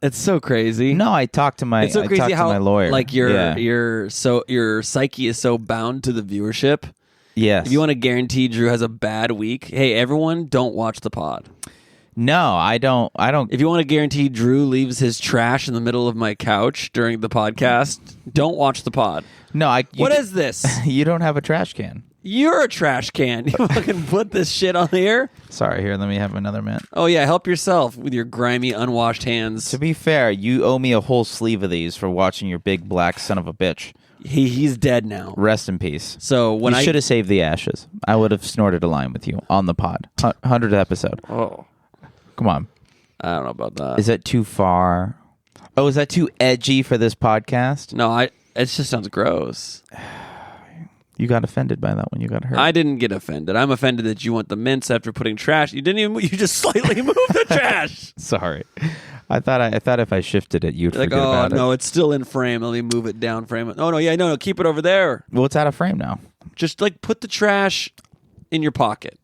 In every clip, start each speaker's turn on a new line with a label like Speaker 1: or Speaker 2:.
Speaker 1: It's so crazy.
Speaker 2: No, I talked to my.
Speaker 1: It's so
Speaker 2: I
Speaker 1: crazy
Speaker 2: talked
Speaker 1: how
Speaker 2: to my lawyer.
Speaker 1: like
Speaker 2: Yeah.
Speaker 1: your psyche is so bound to the viewership.
Speaker 2: Yes.
Speaker 1: If you want to guarantee Drew has a bad week, hey everyone, don't watch the pod.
Speaker 2: No, I don't.
Speaker 1: If you want to guarantee Drew leaves his trash in the middle of my couch during the podcast, don't watch the pod.
Speaker 2: No,
Speaker 1: What is this?
Speaker 2: You don't have a trash can.
Speaker 1: You're a trash can. You fucking put this shit on the air.
Speaker 2: Sorry, here, let me have another mint.
Speaker 1: Oh yeah, help yourself with your grimy, unwashed hands.
Speaker 2: To be fair, you owe me a whole sleeve of these for watching your big black son of a bitch.
Speaker 1: He's dead now.
Speaker 2: Rest in peace.
Speaker 1: So when
Speaker 2: you should have saved the ashes. I would have snorted a line with you on the pod. 100th episode.
Speaker 1: Oh,
Speaker 2: Come on.
Speaker 1: I don't know about that.
Speaker 2: Is that too far? Oh, is that too edgy for this podcast?
Speaker 1: No, it just sounds gross.
Speaker 2: You got offended by that when you got hurt.
Speaker 1: I didn't get offended. I'm offended that you want the mints after putting trash. You didn't even. You just slightly moved the trash.
Speaker 2: Sorry. I thought if I shifted it, you'd
Speaker 1: Like,
Speaker 2: forget about
Speaker 1: no,
Speaker 2: it.
Speaker 1: it's still in frame. Let me move it down frame. No, keep it over there.
Speaker 2: Well, it's out of frame now.
Speaker 1: Just like put the trash in your pocket.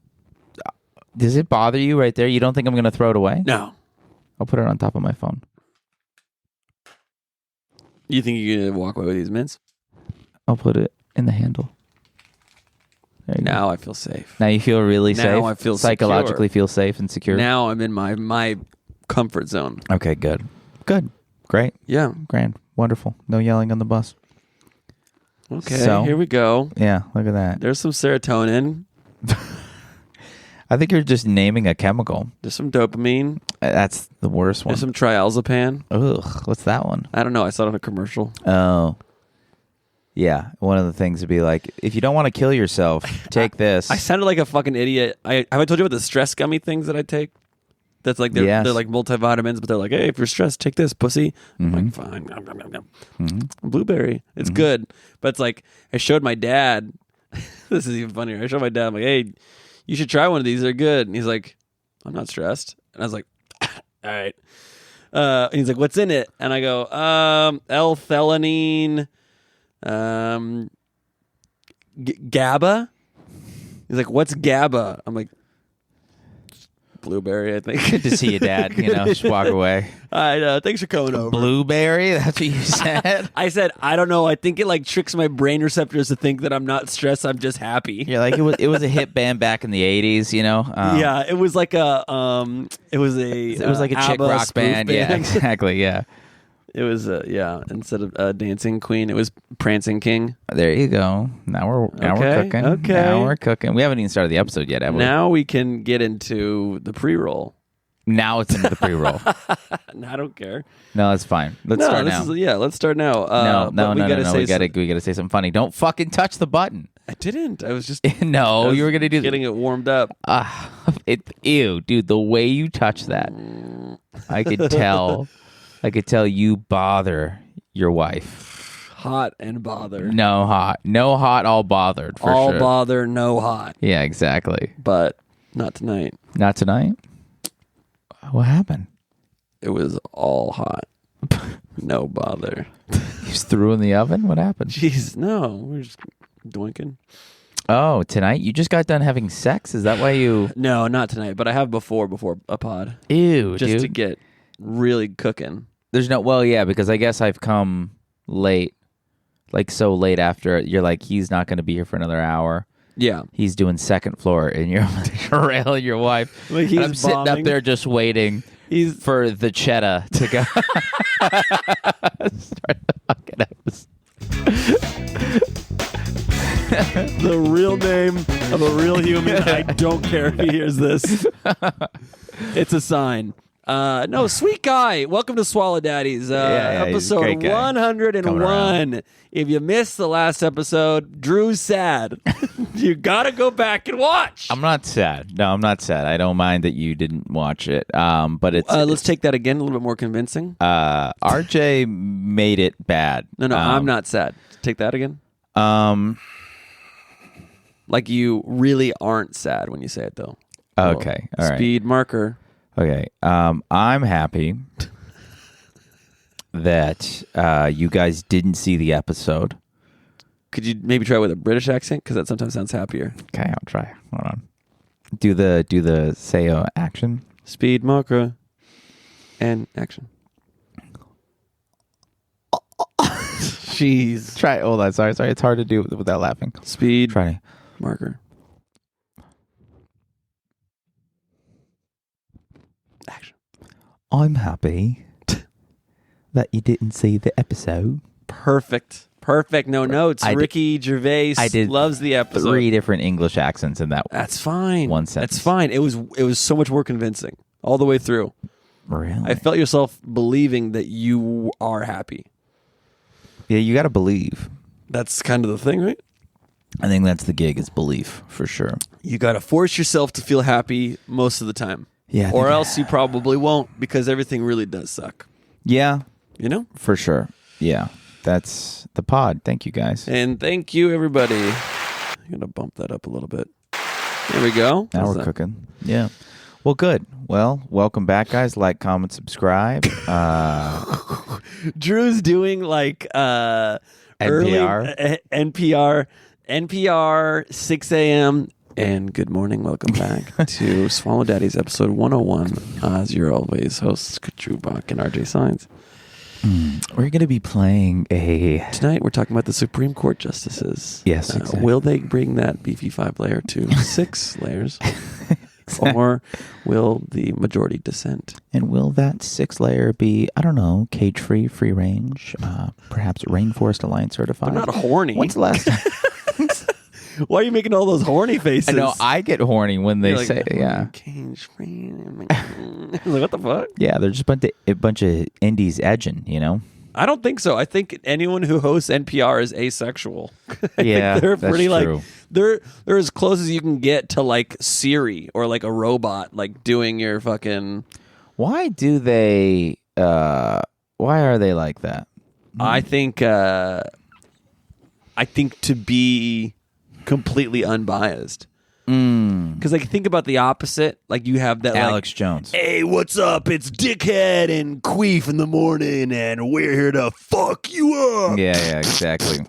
Speaker 2: Does it bother you right there? You don't think I'm going to throw it away?
Speaker 1: No.
Speaker 2: I'll put it on top of my phone.
Speaker 1: You think you're gonna walk away with these mints?
Speaker 2: I'll put it in the handle. There you go.
Speaker 1: Now I feel safe.
Speaker 2: Now you feel really safe?
Speaker 1: Now I feel
Speaker 2: psychologically
Speaker 1: secure.
Speaker 2: feel safe and secure?
Speaker 1: Now I'm in my comfort zone.
Speaker 2: Okay, good. Good. Great.
Speaker 1: Yeah.
Speaker 2: Grand. Wonderful. No yelling on the bus.
Speaker 1: Okay.
Speaker 2: So-
Speaker 1: Here we go.
Speaker 2: Yeah, look at that.
Speaker 1: There's some serotonin.
Speaker 2: I think you're just naming a chemical.
Speaker 1: There's some dopamine.
Speaker 2: That's the worst one.
Speaker 1: There's some triazepam.
Speaker 2: Ugh, what's that one?
Speaker 1: I don't know. I saw it on a commercial.
Speaker 2: Oh. Yeah, one of the things would be like, if you don't want to kill yourself, take this.
Speaker 1: I sounded like a fucking idiot. Have I told you about the stress gummy things that I take? That's like
Speaker 2: Yes.
Speaker 1: they're like multivitamins, but they're like, hey, if you're stressed, take this, pussy. I'm like, fine. Nom, nom, nom, nom. Blueberry, it's good, but it's like I showed my dad. This is even funnier. I showed my dad. I'm like, hey, you should try one of these. They're good. And he's like, I'm not stressed. And I was like, all right. And he's like, what's in it? And I go, L-theanine, GABA. He's like, what's GABA? I'm like, blueberry, I think.
Speaker 2: Good to see you, Dad. Just walk away.
Speaker 1: Thanks for coming over.
Speaker 2: Blueberry? That's what you said?
Speaker 1: I said, I don't know. I think it like tricks my brain receptors to think that I'm not stressed. I'm just happy.
Speaker 2: You're like, it was a hit band back in the 80s,
Speaker 1: Yeah, it was like a it was
Speaker 2: like a chick
Speaker 1: ABBA
Speaker 2: rock
Speaker 1: spoof
Speaker 2: band. Yeah, exactly. Yeah.
Speaker 1: It was instead of Dancing Queen, it was Prancing King.
Speaker 2: There you go. Now we're cooking.
Speaker 1: Okay.
Speaker 2: Now we're cooking. We haven't even started the episode yet, have we?
Speaker 1: Now we can get into the pre-roll.
Speaker 2: Now it's into the pre-roll.
Speaker 1: I don't care.
Speaker 2: No, that's fine. Let's start now.
Speaker 1: Let's start now.
Speaker 2: No.
Speaker 1: We
Speaker 2: We gotta say something funny. Don't fucking touch the button.
Speaker 1: I didn't. I was just
Speaker 2: No, you were gonna do
Speaker 1: getting it warmed up.
Speaker 2: Ew, dude. The way you touch that, I could tell. I could tell you bother your wife.
Speaker 1: Hot and bothered.
Speaker 2: No hot, all bothered. For
Speaker 1: all
Speaker 2: sure.
Speaker 1: bother, no hot.
Speaker 2: Yeah, exactly.
Speaker 1: But not tonight.
Speaker 2: Not tonight. What happened?
Speaker 1: It was all hot. No bother.
Speaker 2: You just threw in the oven? What happened?
Speaker 1: Jeez, no. We're just doinking.
Speaker 2: Oh, tonight? You just got done having sex? Is that why you...
Speaker 1: No, not tonight, but I have before a pod.
Speaker 2: Ew,
Speaker 1: just
Speaker 2: dude.
Speaker 1: to get really cooking.
Speaker 2: There's no... Well, yeah, because I guess I've come late. Like, so late after. You're like, he's not going to be here for another hour.
Speaker 1: Yeah.
Speaker 2: He's doing second floor, and you're railing your wife.
Speaker 1: Like
Speaker 2: and I'm sitting up there just waiting for the cheddar to go. Start the fucking episode.
Speaker 1: The real name of a real human. I don't care if he hears this. It's a sign. No, sweet guy. Welcome to Swallow Daddies.
Speaker 2: He's a
Speaker 1: Episode
Speaker 2: great guy.
Speaker 1: 101. If you missed the last episode, Drew's sad. You gotta go back and watch.
Speaker 2: I'm not sad. No, I'm not sad. I don't mind that you didn't watch it. But it's
Speaker 1: let's take that again, a little bit more convincing.
Speaker 2: RJ made it bad.
Speaker 1: No, I'm not sad. Take that again. Like you really aren't sad when you say it, though.
Speaker 2: Okay. All right.
Speaker 1: Speed marker.
Speaker 2: Okay. I'm happy that you guys didn't see the episode.
Speaker 1: Could you maybe try with a British accent? Because that sometimes sounds happier.
Speaker 2: Okay, I'll try. Hold on. Do the Sayo action.
Speaker 1: Speed marker and action. Jeez.
Speaker 2: Try. Hold on. Sorry. It's hard to do without laughing.
Speaker 1: Speed.
Speaker 2: Try.
Speaker 1: Marker. Action.
Speaker 2: I'm happy that you didn't see the episode.
Speaker 1: Perfect. No notes. Ricky Gervais loves the episode.
Speaker 2: 3 different English accents in that.
Speaker 1: That's fine.
Speaker 2: One sentence.
Speaker 1: That's fine. It was so much more convincing all the way through.
Speaker 2: Really?
Speaker 1: I felt yourself believing that you are happy.
Speaker 2: Yeah, you got to believe.
Speaker 1: That's kind of the thing, right?
Speaker 2: I think that's the gig, is belief, for sure.
Speaker 1: You got to force yourself to feel happy most of the time.
Speaker 2: Yeah.
Speaker 1: Or else you probably won't, because everything really does suck.
Speaker 2: Yeah.
Speaker 1: You know?
Speaker 2: For sure. Yeah. That's the pod. Thank you, guys.
Speaker 1: And thank you, everybody. I'm going to bump that up a little bit. There we go.
Speaker 2: Now we're cooking. Yeah. Well, good. Well, welcome back, guys. Like, comment, subscribe.
Speaker 1: Drew's doing like
Speaker 2: NPR.
Speaker 1: NPR 6 a.m. And good morning. Welcome back to Swallow Daddies episode 101. As you're always hosts, Drew Bach and RJ Science.
Speaker 2: We're going to be playing
Speaker 1: Tonight we're talking about the Supreme Court justices.
Speaker 2: Yes, exactly.
Speaker 1: Will they bring that beefy 5-layer to 6 layers? Exactly. Or will the majority dissent?
Speaker 2: And will that 6-layer be, I don't know, cage-free, free range, perhaps Rainforest Alliance certified?
Speaker 1: They're not horny.
Speaker 2: When's the last time?
Speaker 1: Why are you making all those horny faces?
Speaker 2: I know, I get horny when they say, yeah.
Speaker 1: Cage-free. Like, what the fuck?
Speaker 2: Yeah, they're just a bunch of indies edging, you know?
Speaker 1: I don't think so. I think anyone who hosts NPR is asexual.
Speaker 2: Yeah,
Speaker 1: they're
Speaker 2: that's
Speaker 1: pretty
Speaker 2: true.
Speaker 1: Like they're as close as you can get to like Siri or like a robot like doing your fucking.
Speaker 2: Why do they? Why are they like that?
Speaker 1: I think to be completely unbiased. Because like think about the opposite. Like you have that
Speaker 2: Alex Jones.
Speaker 1: Hey, what's up? It's Dickhead and Queef in the morning, and we're here to fuck you up.
Speaker 2: Yeah, exactly.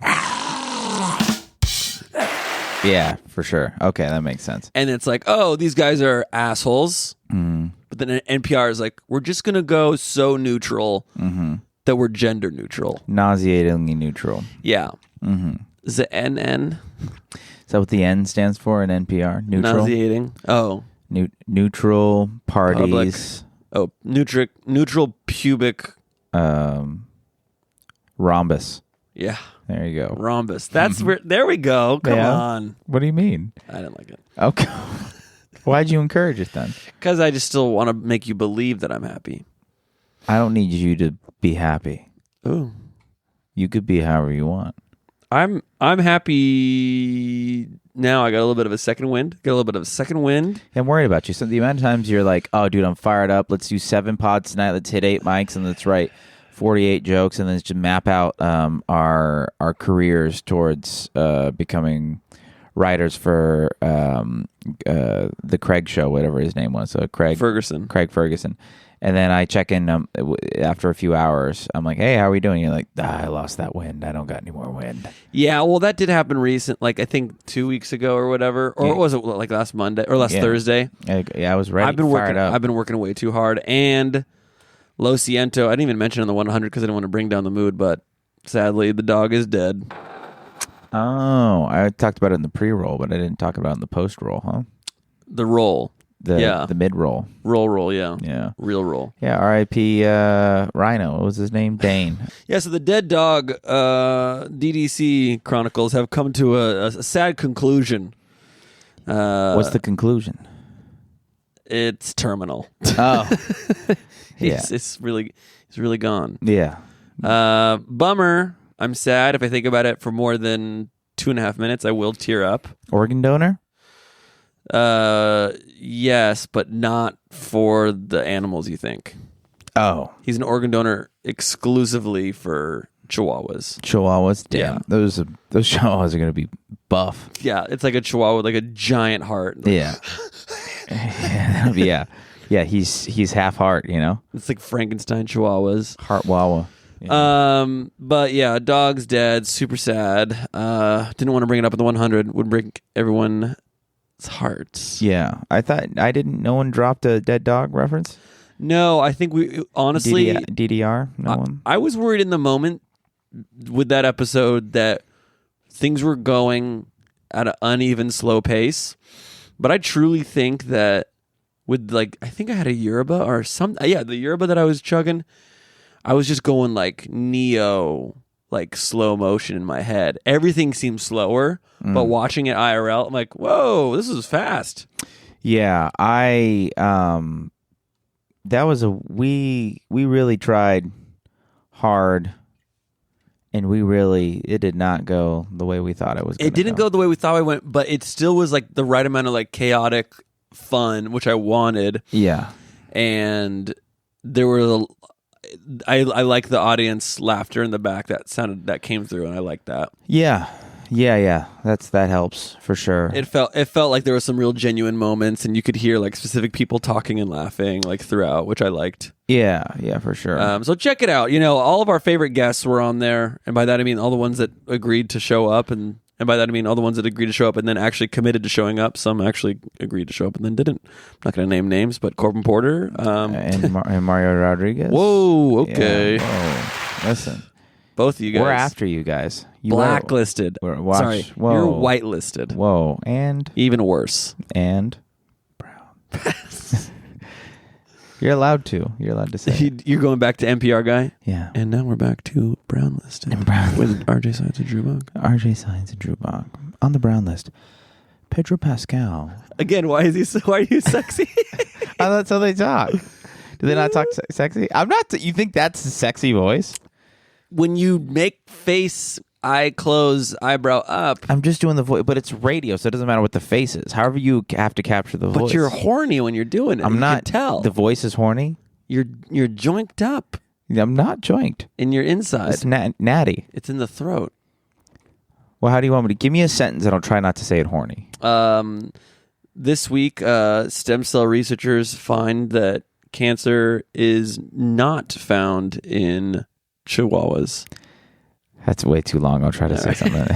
Speaker 2: Yeah, for sure. Okay, that makes sense.
Speaker 1: And it's like, oh, these guys are assholes. But then NPR is like, we're just gonna go so neutral that we're gender neutral,
Speaker 2: nauseatingly neutral.
Speaker 1: Yeah. Is it NN?
Speaker 2: Is that what the N stands for in NPR? Neutral?
Speaker 1: Nauseating. Oh.
Speaker 2: Neutral parties.
Speaker 1: Public. Oh, neutral pubic.
Speaker 2: Rhombus.
Speaker 1: Yeah.
Speaker 2: There you go.
Speaker 1: Rhombus. That's where. There we go. Come on.
Speaker 2: What do you mean?
Speaker 1: I didn't like it.
Speaker 2: Okay. Why'd you encourage it then?
Speaker 1: Because I just still want to make you believe that I'm happy.
Speaker 2: I don't need you to be happy.
Speaker 1: Ooh.
Speaker 2: You could be however you want.
Speaker 1: I'm happy now. I got a little bit of a second wind.
Speaker 2: I'm worried about you. So the amount of times you're like, oh, dude, I'm fired up. Let's do 7 pods tonight. Let's hit 8 mics and let's write 48 jokes and then just map out our careers towards becoming writers for the Craig Show, whatever his name was. So Craig Ferguson. And then I check in after a few hours. I'm like, hey, how are we doing? You're like, I lost that wind. I don't got any more wind.
Speaker 1: Yeah, well, that did happen recent, like I think 2 weeks ago or whatever. Or was it like last Monday or last Thursday?
Speaker 2: I was ready. I've
Speaker 1: been working way too hard. And Lo Siento, I didn't even mention on the 100 because I didn't want to bring down the mood, but sadly, the dog is dead.
Speaker 2: Oh, I talked about it in the pre-roll, but I didn't talk about it in the post-roll, huh?
Speaker 1: The roll.
Speaker 2: The mid-roll.
Speaker 1: Roll, yeah.
Speaker 2: Yeah.
Speaker 1: Real roll.
Speaker 2: Yeah, R.I.P. Rhino. What was his name? Dane.
Speaker 1: Yeah, so the Dead Dog DDC Chronicles have come to a sad conclusion.
Speaker 2: What's the conclusion?
Speaker 1: It's terminal.
Speaker 2: Oh.
Speaker 1: He's really gone.
Speaker 2: Yeah.
Speaker 1: Bummer. I'm sad. If I think about it for more than 2.5 minutes, I will tear up.
Speaker 2: Organ donor?
Speaker 1: Yes, but not for the animals you think.
Speaker 2: Oh.
Speaker 1: He's an organ donor exclusively for chihuahuas.
Speaker 2: Damn.
Speaker 1: Yeah.
Speaker 2: Those chihuahuas are going to be buff.
Speaker 1: Yeah, it's like a chihuahua with like a giant heart.
Speaker 2: Yeah. Yeah, he's half heart, you know?
Speaker 1: It's like Frankenstein chihuahuas.
Speaker 2: Heart wawa. Yeah.
Speaker 1: But yeah, dog's dead. Super sad. Didn't want to bring it up at the 100. Would break everyone's hearts.
Speaker 2: Yeah. No one dropped a dead dog reference?
Speaker 1: No, I think we honestly
Speaker 2: DDR? No one?
Speaker 1: I was worried in the moment with that episode that things were going at an uneven, slow pace. But I truly think that with I think I had a yerba or some, the yerba that I was chugging, I was just going like Neo, like slow motion in my head. Everything seemed slower, but watching it IRL, I'm like, whoa, this is fast.
Speaker 2: Yeah, that was we really tried hard, and it did not go the way we thought it was.
Speaker 1: It didn't go the way we thought it went, but it still was like the right amount of like chaotic fun, which I wanted.
Speaker 2: Yeah,
Speaker 1: and there were I like the audience laughter in the back that came through, and I like that.
Speaker 2: Yeah. That helps for sure.
Speaker 1: It felt like there were some real genuine moments, and you could hear like specific people talking and laughing like throughout, which I liked.
Speaker 2: Yeah, for sure.
Speaker 1: So check it out. All of our favorite guests were on there, and by that I mean all the ones that agreed to show up, and by that I mean all the ones that agreed to show up and then actually committed to showing up. Some actually agreed to show up and then didn't. I'm not going to name names, but Corbin Porter
Speaker 2: and Mario Rodriguez.
Speaker 1: Whoa, okay.
Speaker 2: Yeah, whoa. Listen.
Speaker 1: Both of you guys.
Speaker 2: We're after you guys.
Speaker 1: Blacklisted. Sorry,
Speaker 2: whoa.
Speaker 1: You're whitelisted.
Speaker 2: Whoa, and
Speaker 1: even worse.
Speaker 2: And brown. You're allowed to. You're allowed to say.
Speaker 1: You're going back to NPR guy.
Speaker 2: Yeah.
Speaker 1: And now we're back to brown listed.
Speaker 2: And brown
Speaker 1: with RJ Science and Drew Bog.
Speaker 2: RJ Science and Drew Bog on the brown list. Pedro Pascal.
Speaker 1: Again, why are you sexy?
Speaker 2: Oh, that's how they talk. Do they not talk sexy? I'm not. You think that's a sexy voice?
Speaker 1: When you make face, eye close, eyebrow up.
Speaker 2: I'm just doing the voice, but it's radio, so it doesn't matter what the face is. However, you have to capture the voice.
Speaker 1: But you're horny when you're doing it.
Speaker 2: I'm not.
Speaker 1: Can tell
Speaker 2: the voice is horny.
Speaker 1: You're joinked up.
Speaker 2: I'm not joinked.
Speaker 1: In your inside.
Speaker 2: It's natty.
Speaker 1: It's in the throat.
Speaker 2: Well, how do you want me to give me a sentence and I'll try not to say it horny?
Speaker 1: This week, stem cell researchers find that cancer is not found in Chihuahuas.
Speaker 2: That's way too long. I'll try to say something.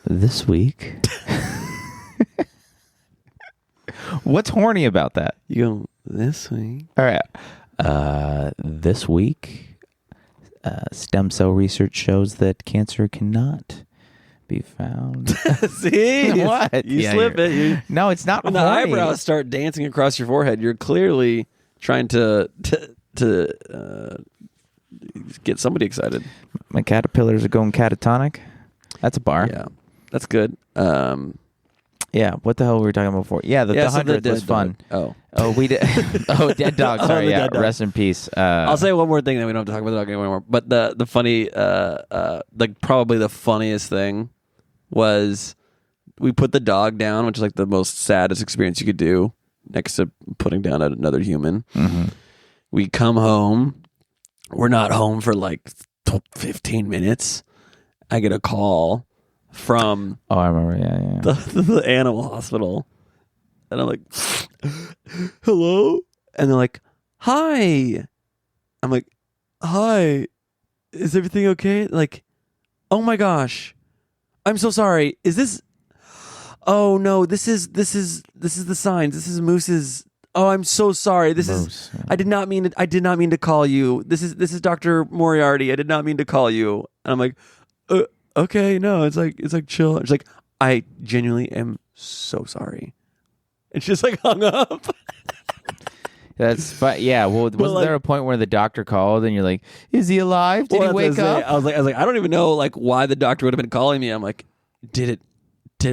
Speaker 2: This week. What's horny about that?
Speaker 1: You go, this week.
Speaker 2: All right. This week, stem cell research shows that cancer cannot be found.
Speaker 1: See?
Speaker 2: What?
Speaker 1: You slip it.
Speaker 2: No, it's not
Speaker 1: when
Speaker 2: horny.
Speaker 1: The eyebrows start dancing across your forehead, you're clearly trying to get somebody excited.
Speaker 2: My caterpillars are going catatonic. That's a bar.
Speaker 1: Yeah, that's good.
Speaker 2: Yeah, what the hell were we talking about before? Yeah, the 100th was fun.
Speaker 1: Dog.
Speaker 2: Oh, we did. Oh, dead dog. Sorry, yeah.
Speaker 1: Dead dog.
Speaker 2: Rest in peace.
Speaker 1: I'll say one more thing, then we don't have to talk about the dog anymore. But the funny, probably the funniest thing was we put the dog down, which is like the most saddest experience you could do next to putting down another human.
Speaker 2: Mm-hmm.
Speaker 1: We come home. We're not home for like 15 minutes. I get a call from
Speaker 2: I remember, yeah.
Speaker 1: The animal hospital. And I'm like, hello? And they're like, hi. I'm like, hi. Is everything okay? Like, oh my gosh. I'm so sorry. Is this... Oh no, this is the signs. This is Moose's... Oh, I'm so sorry. This
Speaker 2: Moose,
Speaker 1: is...
Speaker 2: yeah.
Speaker 1: I did not mean to call you. This is Dr. Moriarty. I did not mean to call you. And I'm like, okay, no, it's like chill. It's like, I genuinely am so sorry. And she just like hung up.
Speaker 2: That's but yeah. Well, wasn't there a point where the doctor called and you're like, "Is he alive? Did he wake up?"
Speaker 1: I was like, I don't even know like why the doctor would have been calling me. I'm like, did it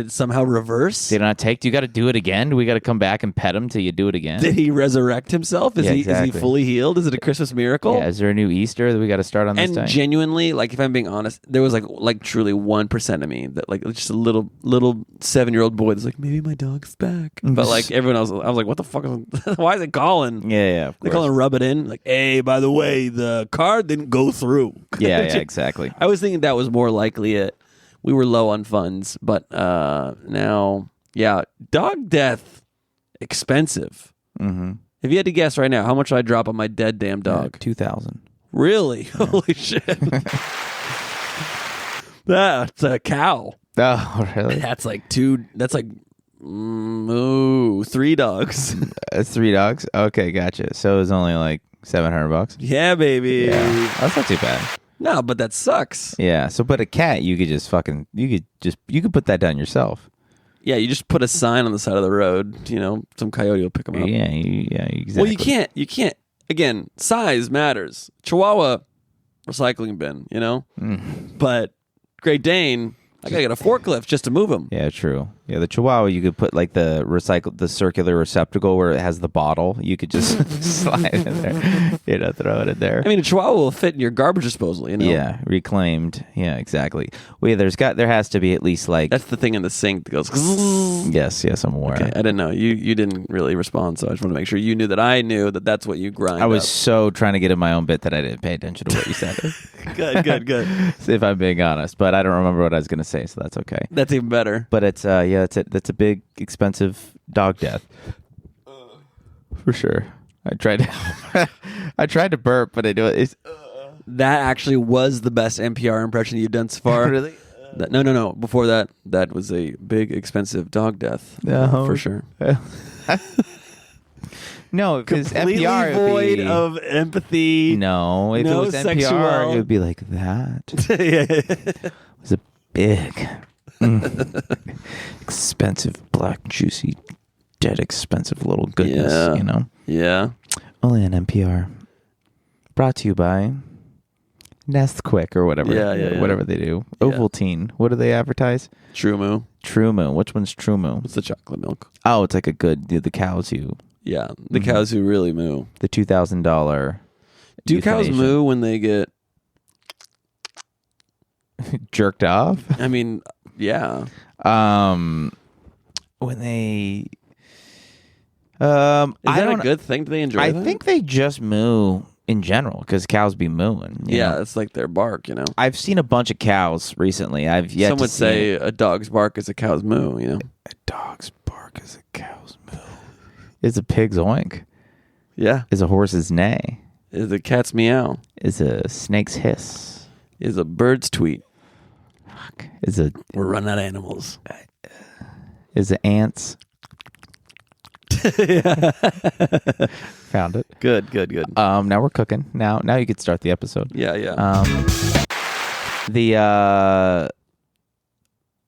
Speaker 1: somehow reverse?
Speaker 2: Did it not take? Do you got to do it again? Do we got to come back and pet him till you do it again?
Speaker 1: Did he resurrect himself? Is he fully healed? Is it a Christmas miracle?
Speaker 2: Yeah. Is there a new Easter that we got to start on this time?
Speaker 1: And genuinely, like if I'm being honest, there was like truly 1% of me that like just a little 7-year-old boy that's like, maybe my dog's back. But like everyone else, I was like, what the fuck? Why is it calling?
Speaker 2: Yeah.
Speaker 1: They call and rub it in. Like, hey, by the way, the card didn't go through.
Speaker 2: Yeah, exactly.
Speaker 1: I was thinking that was more likely it. We were low on funds, but now, yeah, dog death, expensive.
Speaker 2: Mm-hmm.
Speaker 1: If you had to guess right now, how much would I drop on my dead damn dog?
Speaker 2: 2,000.
Speaker 1: Really? Yeah. Holy shit! That's a cow.
Speaker 2: Oh, really?
Speaker 1: That's like two. That's like 3 dogs.
Speaker 2: That's 3 dogs. Okay, gotcha. So it was only like $700.
Speaker 1: Yeah, baby.
Speaker 2: Yeah, that's not too bad.
Speaker 1: No, but that sucks.
Speaker 2: Yeah. So, but a cat, you could just you could put that down yourself.
Speaker 1: Yeah, you just put a sign on the side of the road. You know, some coyote will pick them up.
Speaker 2: Yeah, exactly.
Speaker 1: Well, you can't. Again, size matters. Chihuahua, recycling bin. You know, but Great Dane, I gotta get a forklift just to move him.
Speaker 2: Yeah, true. Yeah, the Chihuahua, you could put like the circular receptacle where it has the bottle. You could just slide it in there, throw it in there.
Speaker 1: I mean, a Chihuahua will fit in your garbage disposal. You know.
Speaker 2: Yeah, reclaimed. Yeah, exactly. Well, yeah, there has to be at least like
Speaker 1: that's the thing in the sink that goes.
Speaker 2: Yes, I'm aware.
Speaker 1: Okay, I didn't know. You didn't really respond, so I just want to make sure you knew that I knew that that's what you grind.
Speaker 2: I was
Speaker 1: up.
Speaker 2: so trying to get in my own bit that I didn't pay attention to what you said.
Speaker 1: Good.
Speaker 2: If I'm being honest, but I don't remember what I was going to say, so that's okay.
Speaker 1: That's even better.
Speaker 2: But it's that's a big expensive dog death for sure. I tried to burp, but I do it.
Speaker 1: That actually was the best NPR impression you've done so far.
Speaker 2: Really?
Speaker 1: No. Before that was a big expensive dog death for sure.
Speaker 2: No, because
Speaker 1: completely
Speaker 2: NPR
Speaker 1: void of empathy.
Speaker 2: No, if
Speaker 1: no
Speaker 2: it was
Speaker 1: sexual.
Speaker 2: NPR, it would be like that. It was a big, expensive, black, juicy, dead expensive little goodness, you know?
Speaker 1: Yeah.
Speaker 2: Only on NPR. Brought to you by Nesquik or whatever.
Speaker 1: Yeah.
Speaker 2: Whatever they do. Ovaltine. What do they advertise?
Speaker 1: True Moo.
Speaker 2: True Moo. Which one's True Moo?
Speaker 1: It's the chocolate milk.
Speaker 2: Oh, it's like a good, the cows who...
Speaker 1: Yeah, the cows who really moo.
Speaker 2: The $2,000.
Speaker 1: Do cows moo when they get
Speaker 2: jerked off?
Speaker 1: I mean, yeah.
Speaker 2: When they
Speaker 1: is that a good thing? Do they enjoy that?
Speaker 2: I think they just moo in general because cows be mooing.
Speaker 1: Yeah,
Speaker 2: know?
Speaker 1: it's like their bark, you know.
Speaker 2: I've seen a bunch of cows recently. Some
Speaker 1: would say a dog's bark is a cow's moo, you know.
Speaker 2: A dog's bark is a cow's moo. Is a pig's oink.
Speaker 1: Yeah.
Speaker 2: Is a horse's neigh.
Speaker 1: Is a cat's meow.
Speaker 2: Is a snake's hiss.
Speaker 1: Is a bird's tweet.
Speaker 2: Fuck.
Speaker 1: We're running out of animals.
Speaker 2: Is a ant's. Found it.
Speaker 1: Good.
Speaker 2: Now we're cooking. Now you could start the episode.
Speaker 1: Yeah.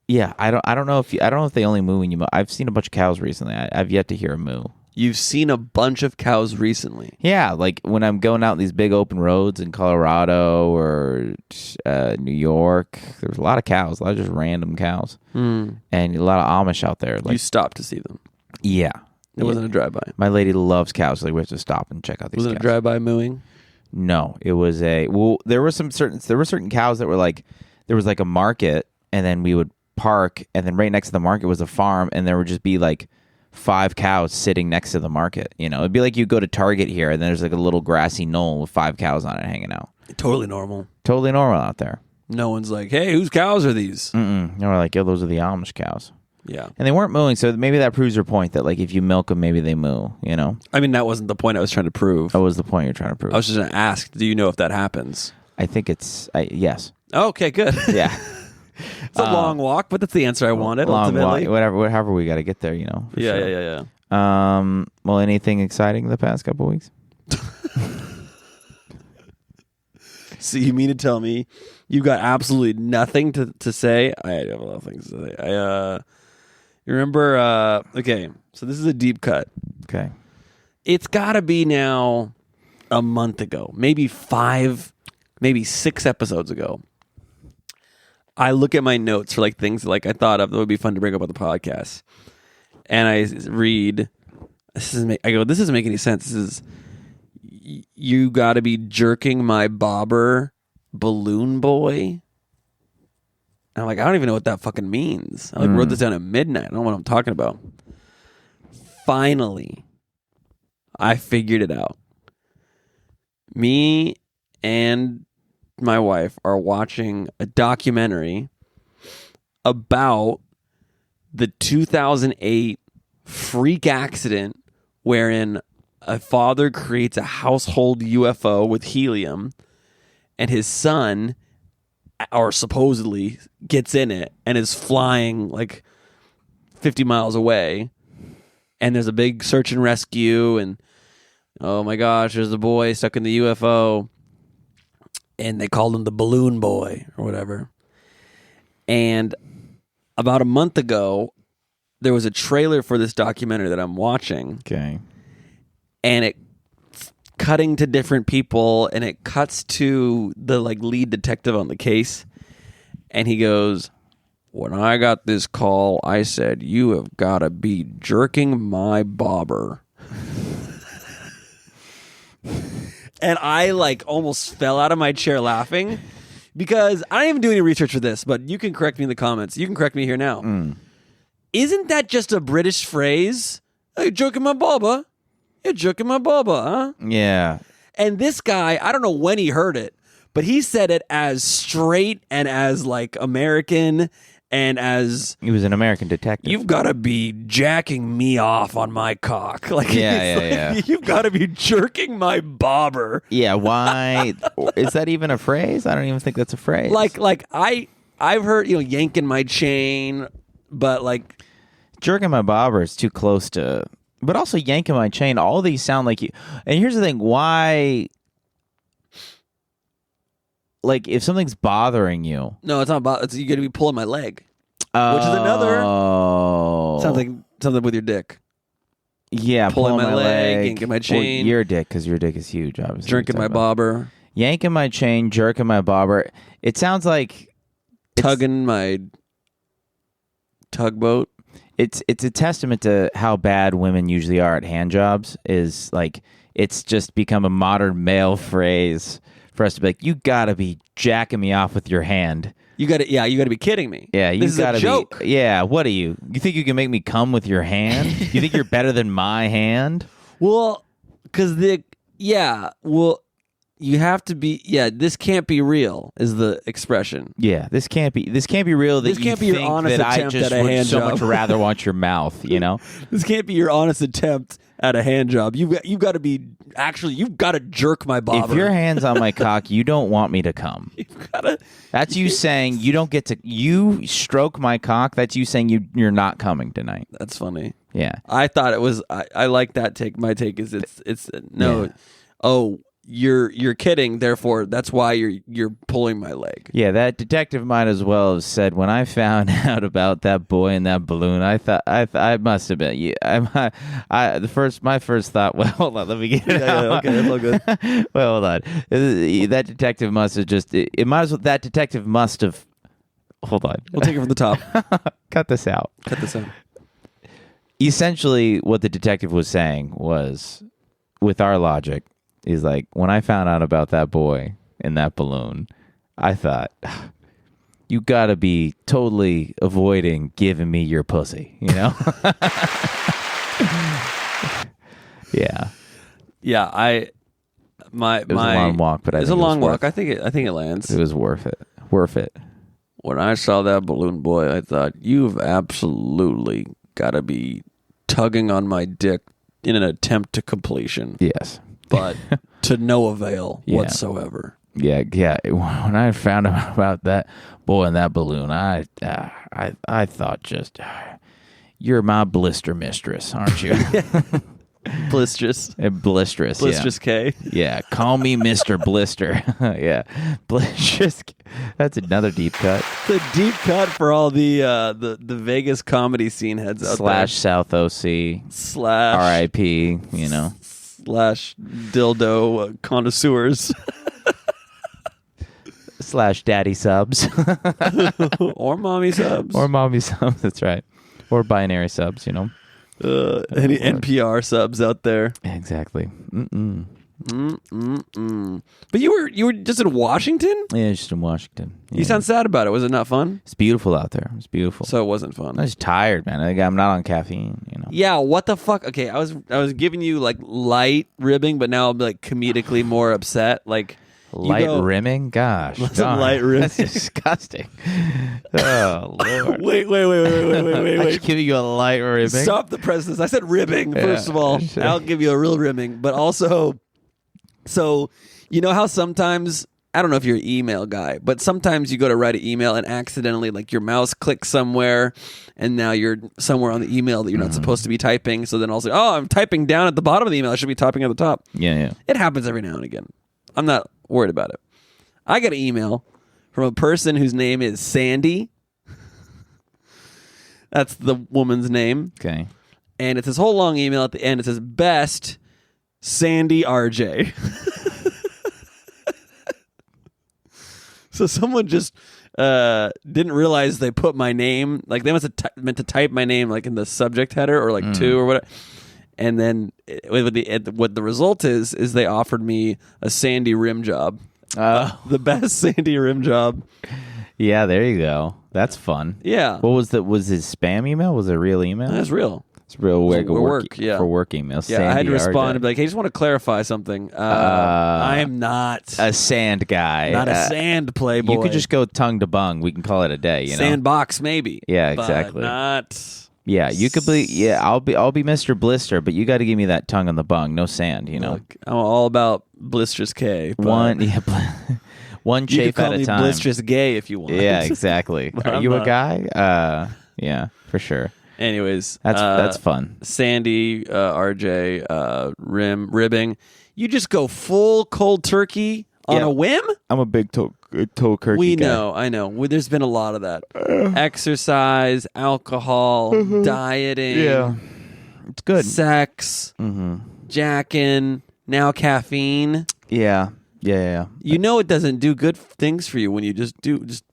Speaker 2: Yeah, I don't know if they only moo when you moo. I've seen a bunch of cows recently. I've yet to hear a moo.
Speaker 1: You've seen a bunch of cows recently.
Speaker 2: Yeah, like when I'm going out these big open roads in Colorado or New York, there's a lot of cows, a lot of just random cows, and a lot of Amish out there. Like,
Speaker 1: you stopped to see them.
Speaker 2: Yeah,
Speaker 1: it wasn't a drive-by.
Speaker 2: My lady loves cows, like we have to stop and check out these.
Speaker 1: Was it
Speaker 2: cows.
Speaker 1: a drive-by mooing?
Speaker 2: No, it was there were certain cows that were like there was like a market, and then we would park, and then right next to the market was a farm, and there would just be like 5 cows sitting next to the market. You know, it'd be like you go to Target here, and there's like a little grassy knoll with 5 cows on it hanging out.
Speaker 1: Totally normal.
Speaker 2: Totally normal out there.
Speaker 1: No one's like, hey, whose cows are these?
Speaker 2: They were like, yo, those are the Amish cows.
Speaker 1: Yeah.
Speaker 2: And they weren't mooing, so maybe that proves your point that like if you milk them, maybe they moo, you know?
Speaker 1: I mean, that wasn't the point I was trying to prove.
Speaker 2: What was the point you're trying to prove?
Speaker 1: I was just going to ask, do you know if that happens?
Speaker 2: I think yes.
Speaker 1: Okay, good.
Speaker 2: Yeah.
Speaker 1: It's a long walk, but that's the answer I wanted.
Speaker 2: Long
Speaker 1: ultimately.
Speaker 2: walk, however we got to get there, you know.
Speaker 1: Yeah,
Speaker 2: sure.
Speaker 1: yeah.
Speaker 2: Well, anything exciting the past couple of weeks?
Speaker 1: So you mean to tell me you got absolutely nothing to say? I have a lot of things to say. You remember? Okay, so this is a deep cut.
Speaker 2: Okay.
Speaker 1: It's got to be now a month ago, maybe 5, maybe 6 episodes ago. I look at my notes for like things like I thought of that would be fun to bring up on the podcast, and I read. I go, this doesn't make any sense. This is you got to be jerking my bobber balloon boy. And I'm like, I don't even know what that fucking means. I wrote this down at midnight. I don't know what I'm talking about. Finally, I figured it out. Me and my wife are watching a documentary about the 2008 freak accident wherein a father creates a household UFO with helium and his son, or supposedly, gets in it and is flying like 50 miles away, and there's a big search and rescue, and oh my gosh, there's a boy stuck in the UFO, and they called him the balloon boy or whatever. And about a month ago, there was a trailer for this documentary that I'm watching.
Speaker 2: Okay.
Speaker 1: And it cutting to different people, and it cuts to the lead detective on the case, and he goes, when I got this call, I said, you have got to be jerking my bobber. And I almost fell out of my chair laughing because I didn't even do any research for this, but you can correct me in the comments. You can correct me here now. Isn't that just a British phrase? Hey, jerking my bobber. You're jerking my bobber, huh?
Speaker 2: Yeah.
Speaker 1: And this guy, I don't know when he heard it, but he said it as straight and as American and as...
Speaker 2: He was an American detective.
Speaker 1: You've got to be jacking me off on my cock.
Speaker 2: Yeah.
Speaker 1: You've got to be jerking my bobber.
Speaker 2: Yeah, why? Is that even a phrase? I don't even think that's a phrase.
Speaker 1: I've heard, yanking my chain, but
Speaker 2: jerking my bobber is too close to... But also yanking my chain, all these sound like you... And here's the thing, why... if something's bothering you...
Speaker 1: No, it's not you got to be pulling my leg. Which is another... Sounds like something with your dick.
Speaker 2: Yeah,
Speaker 1: pulling my leg, yanking my chain.
Speaker 2: Well, your dick, because your dick is huge, obviously.
Speaker 1: Jerking my bobber.
Speaker 2: Yanking my chain, jerking my bobber. It sounds like...
Speaker 1: Tugging my tugboat.
Speaker 2: It's a testament to how bad women usually are at hand jobs. Is it's just become a modern male phrase for us to be like, you gotta be jacking me off with your hand.
Speaker 1: You gotta be kidding me.
Speaker 2: Yeah,
Speaker 1: this is a joke.
Speaker 2: Yeah, what are you? You think you can make me come with your hand? You think you're better than my hand?
Speaker 1: Well, because you have to be. Yeah, this can't be real. Is the expression?
Speaker 2: Yeah, this can't be real.
Speaker 1: This can't be your honest attempt at a hand job.
Speaker 2: I just would so much rather want your mouth.
Speaker 1: This can't be your honest attempt at a hand job. You've got to be you've got to jerk my bobber.
Speaker 2: If your hand's on my cock, you don't want me to come.
Speaker 1: You've got to.
Speaker 2: That's you saying you don't get to. You stroke my cock. That's you saying you're not coming tonight.
Speaker 1: That's funny.
Speaker 2: Yeah,
Speaker 1: I thought it was. I like that take. My take is it's no. Yeah. Oh. You're kidding, therefore that's why you're pulling my leg.
Speaker 2: Yeah, that detective might as well have said, when I found out about that boy in that balloon, I thought I must have been. Yeah, my first thought. Well, hold on, let me get it out.
Speaker 1: Yeah, okay, that's all good.
Speaker 2: Well, hold on. That detective must have just. It might as well. That detective must have. Hold on.
Speaker 1: We'll take it from the top.
Speaker 2: Cut this out. Essentially, what the detective was saying was, with our logic. He's like, when I found out about that boy in that balloon, I thought, you gotta be totally avoiding giving me your pussy, Yeah.
Speaker 1: Yeah, it was
Speaker 2: a long walk, but
Speaker 1: it's a long walk. I think it lands.
Speaker 2: It was worth it. Worth it.
Speaker 1: When I saw that balloon boy, I thought, you've absolutely gotta be tugging on my dick in an attempt to completion.
Speaker 2: Yes.
Speaker 1: But to no avail whatsoever.
Speaker 2: Yeah. When I found out about that boy in that balloon, I thought just, you're my blister mistress, aren't you?
Speaker 1: Blistrous.
Speaker 2: Blistrous.
Speaker 1: Blistrous K.
Speaker 2: Yeah. Call me Mr. Blister. Yeah. Blistrous. That's another deep cut.
Speaker 1: The deep cut for all the Vegas comedy scene heads out there.
Speaker 2: South OC. RIP.
Speaker 1: /dildo connoisseurs.
Speaker 2: /daddy subs.
Speaker 1: Or mommy subs.
Speaker 2: That's right. Or binary subs,
Speaker 1: Any NPR subs out there.
Speaker 2: Exactly.
Speaker 1: But you were just in Washington?
Speaker 2: Yeah, just in Washington. Yeah.
Speaker 1: You sound sad about it. Was it not fun?
Speaker 2: It's beautiful out there. It's beautiful.
Speaker 1: So it wasn't fun.
Speaker 2: I was tired, man. I'm not on caffeine,
Speaker 1: Yeah, what the fuck? Okay, I was giving you light ribbing, but now I'm comedically more upset.
Speaker 2: Light rimming? Gosh.
Speaker 1: Light rimming.
Speaker 2: That's disgusting. Oh, Lord.
Speaker 1: Wait.
Speaker 2: Giving you a light rimming?
Speaker 1: Stop the presses. I said ribbing, first of all. I'll give you a real rimming. But also, so, you know how sometimes I don't know if you're an email guy, but sometimes you go to write an email and accidentally, like, your mouse clicks somewhere, and now you're somewhere on the email that you're not supposed to be typing. So then I'll say, I'm typing down at the bottom of the email. I should be typing at the top.
Speaker 2: Yeah.
Speaker 1: It happens every now and again. I'm not worried about it. I got an email from a person whose name is Sandy. That's the woman's name.
Speaker 2: Okay.
Speaker 1: And it's this whole long email at the end. It says, best Sandy RJ. So someone just didn't realize they put my name, like they must have meant to type my name like in the subject header or like to or whatever. And then what the result is they offered me a Sandy rim job. The best Sandy rim job.
Speaker 2: Yeah, there you go. That's fun.
Speaker 1: Yeah.
Speaker 2: What was his spam email? Was it a real email?
Speaker 1: That's real.
Speaker 2: It's real work
Speaker 1: yeah.
Speaker 2: For work email.
Speaker 1: Yeah, I had to respond and be like, hey, I just want to clarify something. I am not
Speaker 2: a sand guy.
Speaker 1: Not a sand playboy.
Speaker 2: You could just go tongue to bung. We can call it a day, you know?
Speaker 1: Sandbox, maybe.
Speaker 2: Yeah, exactly.
Speaker 1: But not...
Speaker 2: Yeah, you could be. Yeah, I'll be Mr. Blister, but you got to give me that tongue on the bung, no sand. You know,
Speaker 1: look, I'm all about Blistrous K.
Speaker 2: One chafe at a time.
Speaker 1: Blistrous Gay if you want.
Speaker 2: Yeah, exactly. Are you a guy? Yeah, for sure.
Speaker 1: Anyways,
Speaker 2: that's fun.
Speaker 1: Sandy, RJ, ribbing. You just go full cold turkey on a whim.
Speaker 2: I'm a big toe turkey
Speaker 1: We
Speaker 2: guy.
Speaker 1: know, I know. There's been a lot of that. Exercise, alcohol, dieting.
Speaker 2: Yeah, it's good.
Speaker 1: Sex, jacking, now caffeine.
Speaker 2: Yeah.
Speaker 1: You know it doesn't do good things for you when you just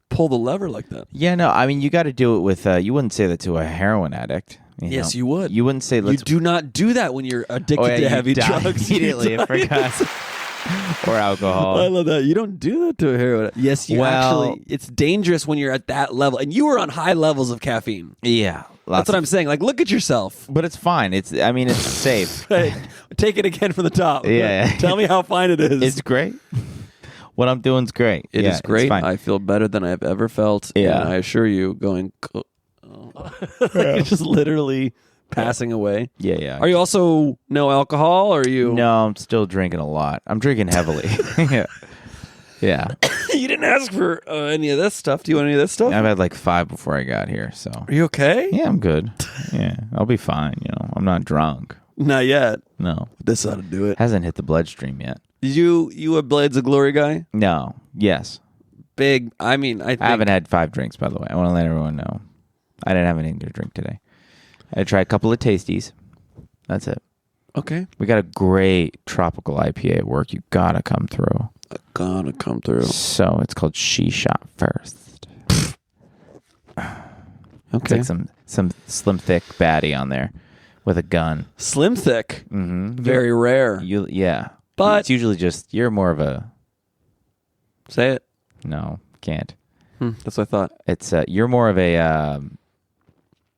Speaker 1: pull the lever like that.
Speaker 2: Yeah, no, I mean you got to do it with. You wouldn't say that to a heroin addict.
Speaker 1: Yes,
Speaker 2: know?
Speaker 1: you would.
Speaker 2: You wouldn't say.
Speaker 1: You do not do that when you're addicted to heavy drugs.
Speaker 2: Immediately, I forgot. Or alcohol.
Speaker 1: I love that. You don't do that to a heroin. Yes, you actually. It's dangerous when you're at that level, and you were on high levels of caffeine.
Speaker 2: Yeah,
Speaker 1: that's what I'm saying. Like, look at yourself.
Speaker 2: But it's fine. It's safe.
Speaker 1: Right. Take it again from the top.
Speaker 2: Yeah.
Speaker 1: Tell me how fine it is.
Speaker 2: It's great. What I'm doing's great.
Speaker 1: It is great. I feel better than I've ever felt.
Speaker 2: Yeah.
Speaker 1: And I assure you, just literally passing away.
Speaker 2: Yeah.
Speaker 1: Are you also no alcohol? Or are you?
Speaker 2: No, I'm still drinking a lot. I'm drinking heavily. Yeah.
Speaker 1: You didn't ask for any of this stuff. Do you want any of this stuff?
Speaker 2: I've had like 5 before I got here. So.
Speaker 1: Are you okay?
Speaker 2: Yeah, I'm good. Yeah, I'll be fine. You know, I'm not drunk.
Speaker 1: Not yet.
Speaker 2: No.
Speaker 1: This ought to do it.
Speaker 2: Hasn't hit the bloodstream yet.
Speaker 1: Did you a Blades of Glory guy?
Speaker 2: No. Yes.
Speaker 1: Big. I mean, I
Speaker 2: haven't had 5 drinks, by the way. I want to let everyone know. I didn't have anything to drink today. I tried a couple of tasties. That's it.
Speaker 1: Okay.
Speaker 2: We got a great tropical IPA at work. You gotta come through. So it's called She Shot First.
Speaker 1: Okay.
Speaker 2: It's like some slim thick baddie on there with a gun.
Speaker 1: Slim thick.
Speaker 2: Mm-hmm.
Speaker 1: Very rare.
Speaker 2: Yeah.
Speaker 1: But
Speaker 2: it's usually just you're more of a.
Speaker 1: Say it.
Speaker 2: No, can't.
Speaker 1: That's what I thought.
Speaker 2: It's you're more of a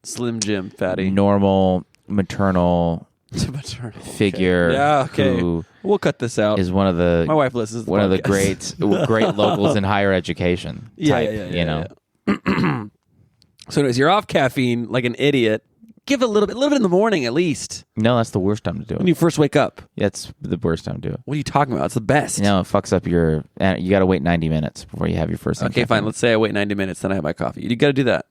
Speaker 1: Slim Jim fatty.
Speaker 2: Normal maternal figure.
Speaker 1: Okay. Yeah. Okay.
Speaker 2: Who
Speaker 1: we'll cut this out.
Speaker 2: is one of the
Speaker 1: my wife listens. To
Speaker 2: one of the great locals in higher education. Type, you know.
Speaker 1: Yeah. So anyways, you're off caffeine like an idiot. Give it a little bit in the morning at least.
Speaker 2: No, that's the worst time to do it.
Speaker 1: When you first wake up.
Speaker 2: Yeah, it's the worst time to do it.
Speaker 1: What are you talking about? It's the best.
Speaker 2: No, it fucks up you got to wait 90 minutes before you have your first.
Speaker 1: Okay, fine. Let's say I wait 90 minutes, then I have my coffee. You got to do that.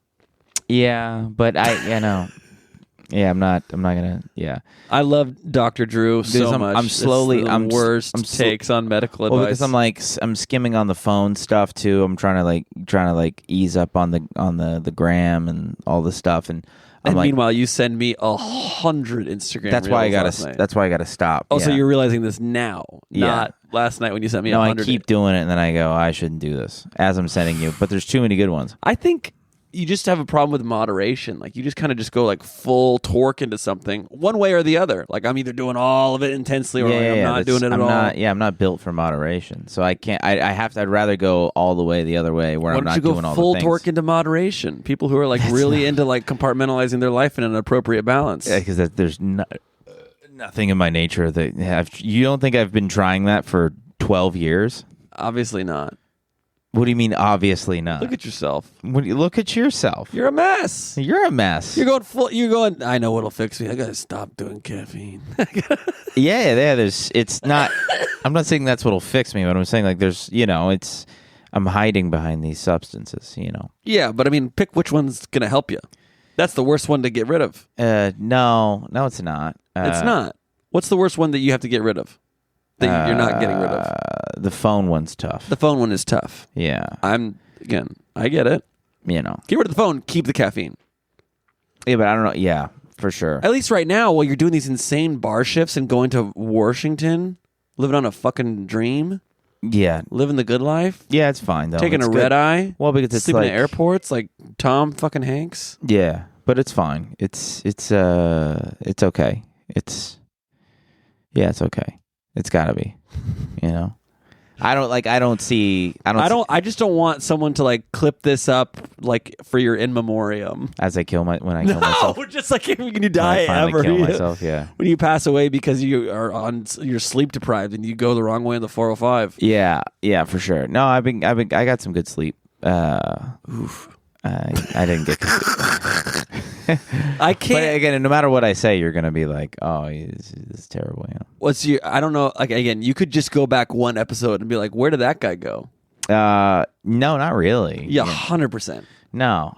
Speaker 2: Yeah, but yeah, I'm not gonna. Yeah,
Speaker 1: I love Dr. Drew so much.
Speaker 2: I'm slowly.
Speaker 1: I'm worst takes on medical advice.
Speaker 2: Well, because I'm skimming on the phone stuff too. I'm trying to ease up on the gram and all the stuff. And
Speaker 1: meanwhile, you send me 100 Instagram.
Speaker 2: That's why I gotta stop.
Speaker 1: Oh, so you're realizing this now, not last night when you sent me 100.
Speaker 2: No, I keep doing it, and then I go, I shouldn't do this as I'm sending you. But there's too many good ones.
Speaker 1: I think you just have a problem with moderation. Like you just kind of just go like full torque into something one way or the other. Like I'm either doing all of it intensely or I'm not doing it at all.
Speaker 2: I'm not built for moderation. So I can't. I'd rather go all the way the other way where I'm not doing all the things.
Speaker 1: Full torque into moderation. People who are like really into like compartmentalizing their life in an appropriate balance.
Speaker 2: Yeah, because there's nothing in my nature that you don't think I've been trying that for 12 years?
Speaker 1: Obviously not.
Speaker 2: What do you mean? Obviously not.
Speaker 1: Look at yourself.
Speaker 2: When you look at yourself,
Speaker 1: You're a mess.
Speaker 2: you're a mess.
Speaker 1: You're going full. You're going. I know what'll fix me. I gotta stop doing caffeine.
Speaker 2: Yeah. There's. It's not. I'm not saying that's what'll fix me, but I'm saying like there's. It's. I'm hiding behind these substances.
Speaker 1: Yeah, but I mean, pick which one's gonna help you. That's the worst one to get rid of.
Speaker 2: No, it's not.
Speaker 1: It's not. What's the worst one that you have to get rid of? That you're not getting rid of?
Speaker 2: The phone one's tough.
Speaker 1: The phone one is tough.
Speaker 2: Yeah.
Speaker 1: I get it.
Speaker 2: Get
Speaker 1: rid of the phone, keep the caffeine.
Speaker 2: Yeah, but I don't know. Yeah, for sure.
Speaker 1: At least right now, while you're doing these insane bar shifts and going to Washington, living on a fucking dream,
Speaker 2: Yeah.
Speaker 1: living the good life,
Speaker 2: Yeah, it's fine though.
Speaker 1: taking
Speaker 2: It's
Speaker 1: a
Speaker 2: good.
Speaker 1: red eye,
Speaker 2: Well, because it's
Speaker 1: sleeping
Speaker 2: like
Speaker 1: in airports like Tom fucking Hanks.
Speaker 2: Yeah, but it's fine. It's okay. It's okay. It's gotta be.
Speaker 1: I just don't want someone to like clip this up like for your in memoriam.
Speaker 2: As I kill myself.
Speaker 1: No, just like when you die
Speaker 2: I finally
Speaker 1: ever.
Speaker 2: kill myself, yeah.
Speaker 1: When you pass away because you're sleep deprived and you go the wrong way on the 405.
Speaker 2: Yeah, for sure. No, I got some good sleep.
Speaker 1: Oof.
Speaker 2: I didn't get to sleep.
Speaker 1: I can't.
Speaker 2: But again, no matter what I say, you're gonna be like, "Oh, this is terrible."
Speaker 1: I don't know. Like again, you could just go back one episode and be like, "Where did that guy go?"
Speaker 2: No, not really.
Speaker 1: Yeah, 100%.
Speaker 2: No.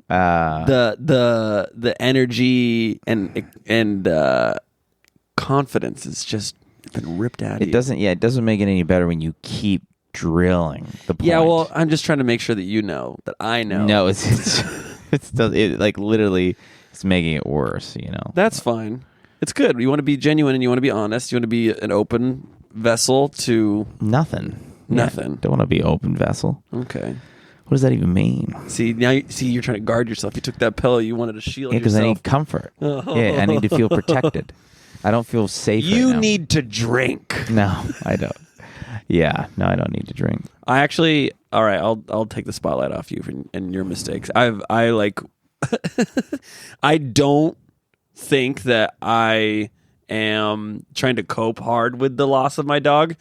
Speaker 1: The energy and confidence is just been ripped out of you.
Speaker 2: It doesn't make it any better when you keep drilling the point.
Speaker 1: Yeah, well, I'm just trying to make sure that you know that I know.
Speaker 2: No, it's like literally it's making it worse.
Speaker 1: That's fine. It's good. You want to be genuine and you want to be honest. You want to be an open vessel to
Speaker 2: nothing.
Speaker 1: Yeah,
Speaker 2: don't want to be open vessel.
Speaker 1: Okay.
Speaker 2: What does that even mean?
Speaker 1: See, you're trying to guard yourself. You took that pillow. You wanted to shield yourself.
Speaker 2: Because I need comfort. Yeah, I need to feel protected. I don't feel safe.
Speaker 1: You
Speaker 2: right now.
Speaker 1: need to drink.
Speaker 2: No, I don't. Yeah, no, I don't need to drink.
Speaker 1: I actually, all right, I'll take the spotlight off you and your mistakes. I don't think that I am trying to cope hard with the loss of my dog,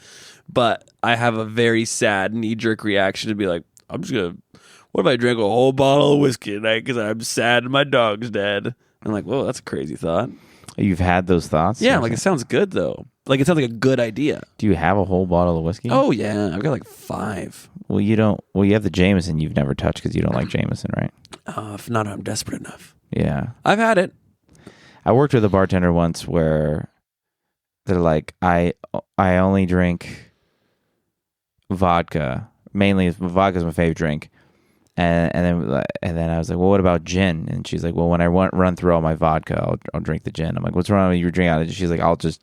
Speaker 1: but I have a very sad knee-jerk reaction to be like, what if I drank a whole bottle of whiskey tonight because I'm sad and my dog's dead? I'm like, whoa, that's a crazy thought.
Speaker 2: You've had those thoughts?
Speaker 1: Yeah, like it sounds good though. Like it sounds like a good idea.
Speaker 2: Do you have a whole bottle of whiskey?
Speaker 1: Oh yeah, I've got like 5.
Speaker 2: Well, you don't. Well, you have the Jameson you've never touched because you don't like Jameson, right?
Speaker 1: If not, I'm desperate enough.
Speaker 2: Yeah,
Speaker 1: I've had it.
Speaker 2: I worked with a bartender once where they're like, I only drink vodka. Mainly, vodka is my favorite drink. And then I was like, well, what about gin? And she's like, well, when I run through all my vodka, I'll drink the gin. I'm like, what's wrong with you drinking out of it? She's like, I'll just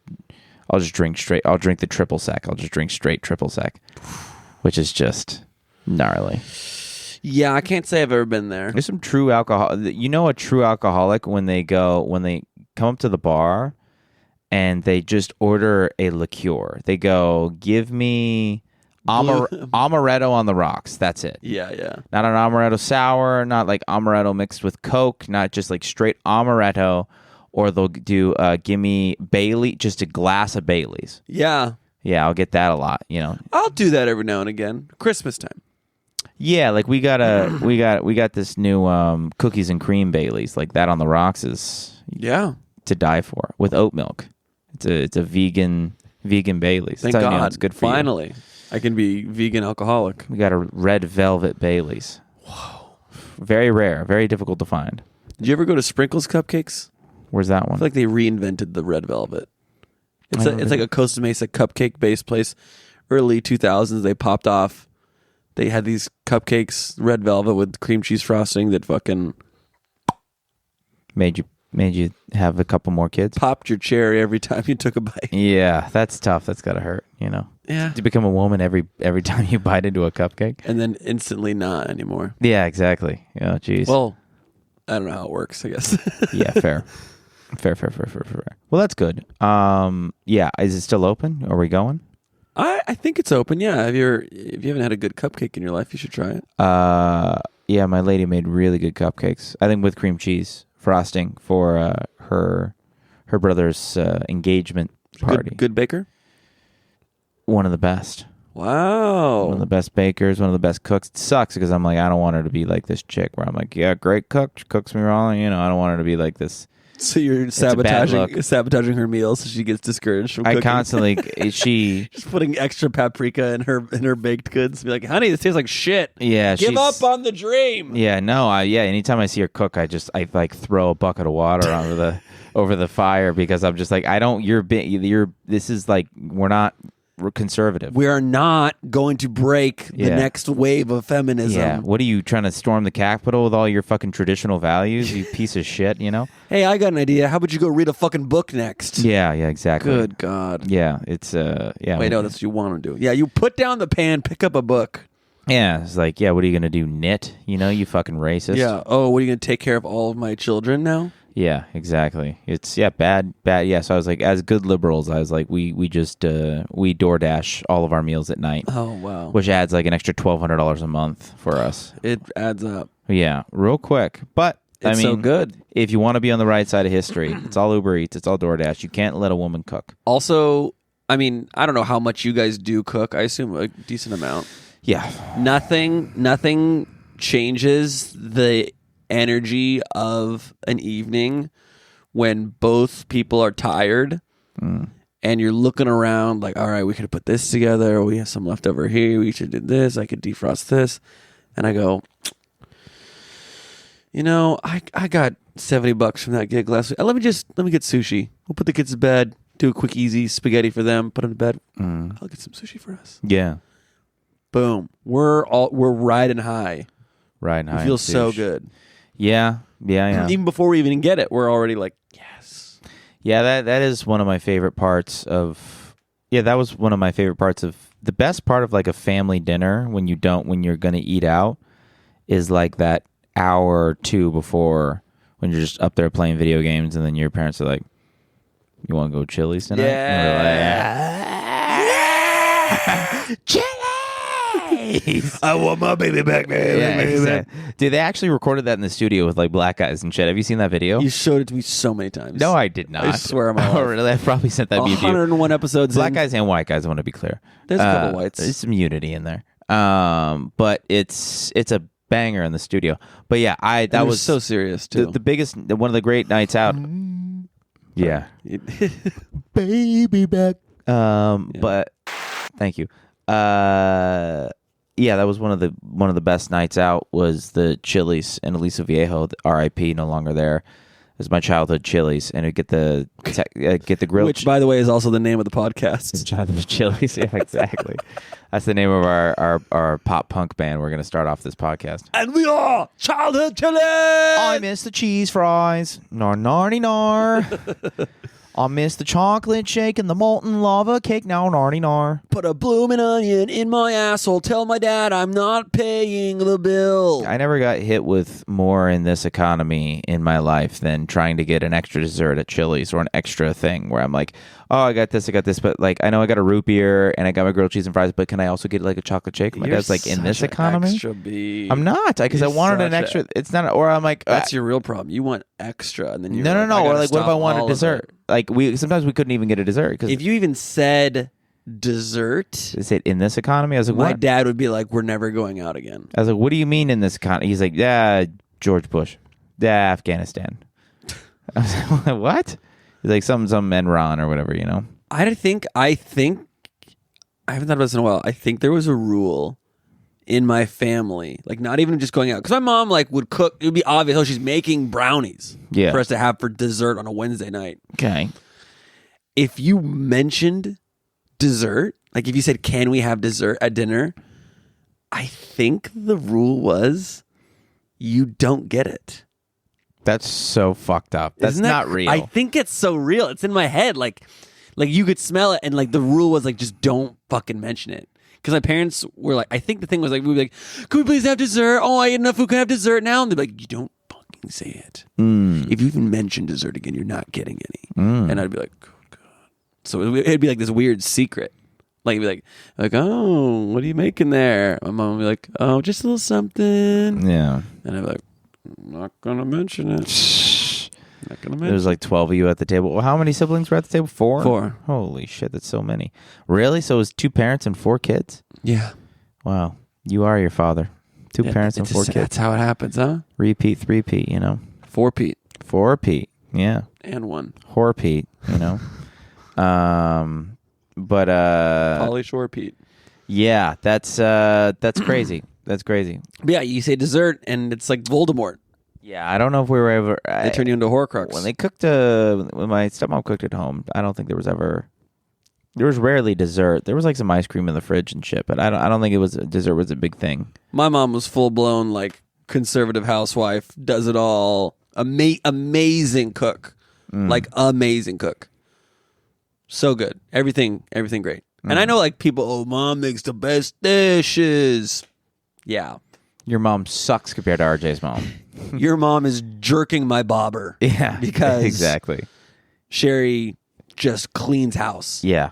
Speaker 2: drink straight. I'll drink the triple sec. I'll just drink straight triple sec, which is just gnarly.
Speaker 1: Yeah, I can't say I've ever been there.
Speaker 2: There's some true alcohol. You know a true alcoholic when they come up to the bar and they just order a liqueur. They go, give me amaretto on the rocks. That's it.
Speaker 1: Yeah.
Speaker 2: Not an amaretto sour, not like amaretto mixed with Coke, not just like straight amaretto. Or they'll do give me Bailey, just a glass of Bailey's.
Speaker 1: Yeah,
Speaker 2: I'll get that a lot.
Speaker 1: I'll do that every now and again. Christmas time.
Speaker 2: Yeah, like we got this new cookies and cream Bailey's. Like that on the rocks is to die for with oat milk. It's a vegan Bailey's.
Speaker 1: Thank God,
Speaker 2: it's good for
Speaker 1: finally.
Speaker 2: you.
Speaker 1: I can be vegan alcoholic.
Speaker 2: We got a red velvet Bailey's.
Speaker 1: Whoa,
Speaker 2: very rare, very difficult to find.
Speaker 1: Did you ever go to Sprinkles Cupcakes?
Speaker 2: Where's that one?
Speaker 1: I feel like they reinvented the red velvet. It's like a Costa Mesa cupcake based place. Early 2000s, they popped off. They had these cupcakes, red velvet with cream cheese frosting that fucking
Speaker 2: made you have a couple more kids.
Speaker 1: Popped your cherry every time you took a bite.
Speaker 2: Yeah, that's tough. That's gotta hurt.
Speaker 1: Yeah.
Speaker 2: To become a woman every time you bite into a cupcake,
Speaker 1: and then instantly not anymore.
Speaker 2: Yeah, exactly. Oh, geez.
Speaker 1: Well, I don't know how it works. I guess.
Speaker 2: Yeah, fair. Well, that's good. Yeah, is it still open? Are we going?
Speaker 1: I think it's open. Yeah, if you haven't had a good cupcake in your life, you should try it.
Speaker 2: Yeah, my lady made really good cupcakes. I think with cream cheese frosting for her brother's engagement party.
Speaker 1: Good baker.
Speaker 2: One of the best.
Speaker 1: Wow.
Speaker 2: One of the best bakers, one of the best cooks. It sucks because I'm like, I don't want her to be like this chick where I'm like, yeah, great cook. She cooks me wrong. You know, I don't want her to be like this.
Speaker 1: So you're sabotaging her meals so she gets discouraged from cooking.
Speaker 2: I constantly, she...
Speaker 1: Just putting extra paprika in her baked goods. Be like, honey, this tastes like shit.
Speaker 2: Yeah,
Speaker 1: Give up on the dream.
Speaker 2: Yeah, no, anytime I see her cook, I like throw a bucket of water over the fire because I'm just like, this is like, we're conservative.
Speaker 1: We are not going to break the next wave of feminism.
Speaker 2: Yeah. What are you trying to storm the Capitol with all your fucking traditional values? You piece of shit, you know?
Speaker 1: Hey, I got an idea. How about you go read a fucking book next?
Speaker 2: Yeah, exactly.
Speaker 1: Good God.
Speaker 2: Yeah, it's yeah.
Speaker 1: Wait, no, that's what you want to do. Yeah, you put down the pan, pick up a book.
Speaker 2: Yeah, it's like, yeah, what are you gonna do? Knit? You know, you fucking racist.
Speaker 1: Yeah. Oh, what are you gonna take care of all of my children now?
Speaker 2: Yeah, exactly. It's bad. Yeah, so I was like, as good liberals, I was like, we DoorDash all of our meals at night.
Speaker 1: Oh wow,
Speaker 2: which adds like an extra $1,200 a month for us.
Speaker 1: It adds up.
Speaker 2: Yeah, real quick. But
Speaker 1: it's so good.
Speaker 2: If you want to be on the right side of history, it's all Uber Eats, it's all DoorDash. You can't let a woman cook.
Speaker 1: Also, I mean, I don't know how much you guys do cook. I assume a decent amount.
Speaker 2: Yeah.
Speaker 1: Nothing changes the energy of an evening when both people are tired and you're looking around like, all right, we could put this together, or we have some left over here, we should do this, I could defrost this, and I go, you know, I got $70 from that gig last week. Let me get sushi. We'll put the kids to bed, do a quick easy spaghetti for them, put them to bed. I'll get some sushi for us.
Speaker 2: Yeah.
Speaker 1: Boom. We're riding high.
Speaker 2: Riding high.
Speaker 1: It feels so good.
Speaker 2: Yeah.
Speaker 1: Even before we even get it, we're already like, yes.
Speaker 2: Yeah, that is one of my favorite parts of. Yeah, that was one of my favorite parts of the best part of like a family dinner when you're gonna eat out is like that hour or two before when you're just up there playing video games and then your parents are like, "You want to go Chili's tonight?"
Speaker 1: Yeah. Chili's. I want my baby back, man.
Speaker 2: Yeah, exactly. Dude, they actually recorded that in the studio with like black guys and shit. Have you seen that video?
Speaker 1: You showed it to me so many times.
Speaker 2: No, I did not.
Speaker 1: I swear on my life.
Speaker 2: Oh, really? I probably sent that video.
Speaker 1: 101 episodes.
Speaker 2: Black guys and white guys. I want to be clear.
Speaker 1: There's a couple whites.
Speaker 2: There's some unity in there. But it's a banger in the studio. But yeah, that was
Speaker 1: so serious too.
Speaker 2: The biggest, one of the great nights out. Yeah. Baby back. But thank you. Yeah, that was one of the best nights out was the Chili's in Aliso Viejo. R.I.P. No longer there. It was my childhood Chili's, and I'd get the grilled,
Speaker 1: which by the way is also the name of the podcast.
Speaker 2: Childhood Chili's, yeah, exactly. That's the name of our pop punk band. We're gonna start off this podcast.
Speaker 1: And we are Childhood Chili's.
Speaker 2: I miss the cheese fries, nar. I miss the chocolate shake and the molten lava cake. Now, nar.
Speaker 1: Put a bloomin' onion in my asshole. Tell my dad I'm not paying the bill.
Speaker 2: I never got hit with more in this economy in my life than trying to get an extra dessert at Chili's or an extra thing where I'm like, oh, I got this, but like I know I got a root beer and I got my grilled cheese and fries, but can I also get like a chocolate shake? My dad's like, in this economy,
Speaker 1: extra B.
Speaker 2: I'm not because I wanted an extra. It's not, or I'm like,
Speaker 1: that's your real problem. You want extra, and then you
Speaker 2: no. Or like, what if I want a dessert? Like sometimes we couldn't even get a dessert because
Speaker 1: if you even said dessert,
Speaker 2: is it in this economy? I was like,
Speaker 1: my
Speaker 2: what?
Speaker 1: dad would be like, we're never going out again.
Speaker 2: I was like, what do you mean in this economy? He's like, yeah, George Bush, yeah, Afghanistan. I was like, what? He's like some Enron or whatever, you know.
Speaker 1: I think I haven't thought about this in a while. I think there was a rule in my family, like not even just going out, because my mom like would cook. It would be obvious, oh, she's making brownies for us to have for dessert on a Wednesday night.
Speaker 2: Okay.
Speaker 1: If you mentioned dessert, like if you said, "Can we have dessert at dinner?" I think the rule was you don't get it.
Speaker 2: That's so fucked up. That's not real.
Speaker 1: I think it's so real. It's in my head. Like you could smell it, and like the rule was like, just don't fucking mention it. Because my parents were like, I think the thing was like, we'd be like, "Could we please have dessert? Oh, I ate enough food. Can I have dessert now?" And they'd be like, "You don't fucking say it. If you even mention dessert again, you're not getting any." And I'd be like, "Oh God." So it'd be like this weird secret. Like it'd be like, "Oh, what are you making there?" My mom would be like, "Oh, just a little something."
Speaker 2: Yeah.
Speaker 1: And I'd be like, "I'm not gonna mention it." Not gonna
Speaker 2: There was like 12 of you at the table. Well, how many siblings were at the table? 4?
Speaker 1: 4.
Speaker 2: Holy shit, that's so many. Really? So it was 2 parents and 4 kids?
Speaker 1: Yeah.
Speaker 2: Wow. You are your father. 2 parents and 4 kids.
Speaker 1: That's how it happens, huh?
Speaker 2: Repeat, 3-peat, you know.
Speaker 1: 4-peat.
Speaker 2: 4-peat, yeah.
Speaker 1: And 1.
Speaker 2: Whore-peat, you know. But
Speaker 1: Polly Shore Pete.
Speaker 2: yeah, that's crazy. That's crazy.
Speaker 1: But yeah, you say dessert, and it's like Voldemort.
Speaker 2: Yeah, I don't know if we were ever.
Speaker 1: They turn you into a Horcrux.
Speaker 2: When they cooked, when my stepmom cooked at home, I don't think there was ever. There was rarely dessert. There was like some ice cream in the fridge and shit, but I don't think it was dessert was a big thing.
Speaker 1: My mom was full blown like conservative housewife, does it all. Amazing cook, like amazing cook. So good, everything great. And I know like people, oh, mom makes the best dishes. Yeah.
Speaker 2: Your mom sucks compared to RJ's mom.
Speaker 1: Your mom is jerking my bobber.
Speaker 2: Yeah,
Speaker 1: Because
Speaker 2: exactly.
Speaker 1: Sherry just cleans house.
Speaker 2: Yeah.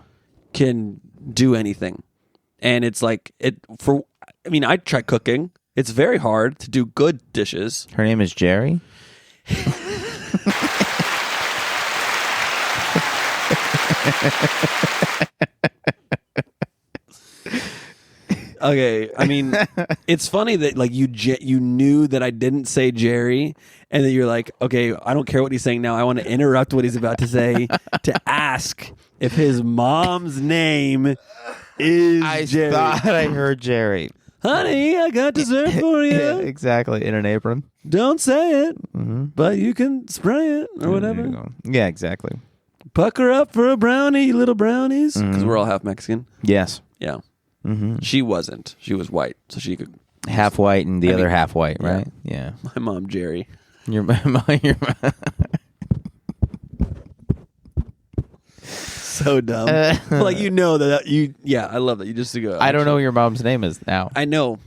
Speaker 1: Can do anything. And it's like, I try cooking. It's very hard to do good dishes.
Speaker 2: Her name is Jerry?
Speaker 1: Okay, I mean, it's funny that like you knew that I didn't say Jerry, and then you're like, okay, I don't care what he's saying now. I want to interrupt what he's about to say to ask if his mom's name is Jerry.
Speaker 2: I thought I heard Jerry.
Speaker 1: Honey, I got dessert for you.
Speaker 2: Yeah, exactly, in an apron.
Speaker 1: Don't say it, but you can spray it or whatever.
Speaker 2: Yeah, exactly.
Speaker 1: Pucker up for a brownie, you little brownies, because we're all half Mexican.
Speaker 2: Yes.
Speaker 1: Yeah. She wasn't. She was white, so she could.
Speaker 2: Half white and the other half white, right?
Speaker 1: Yeah. My mom, Jerry.
Speaker 2: Your mom.
Speaker 1: So dumb. Like you know that you. Yeah, I love that. You just go.
Speaker 2: I don't know what your mom's name is now.
Speaker 1: I know.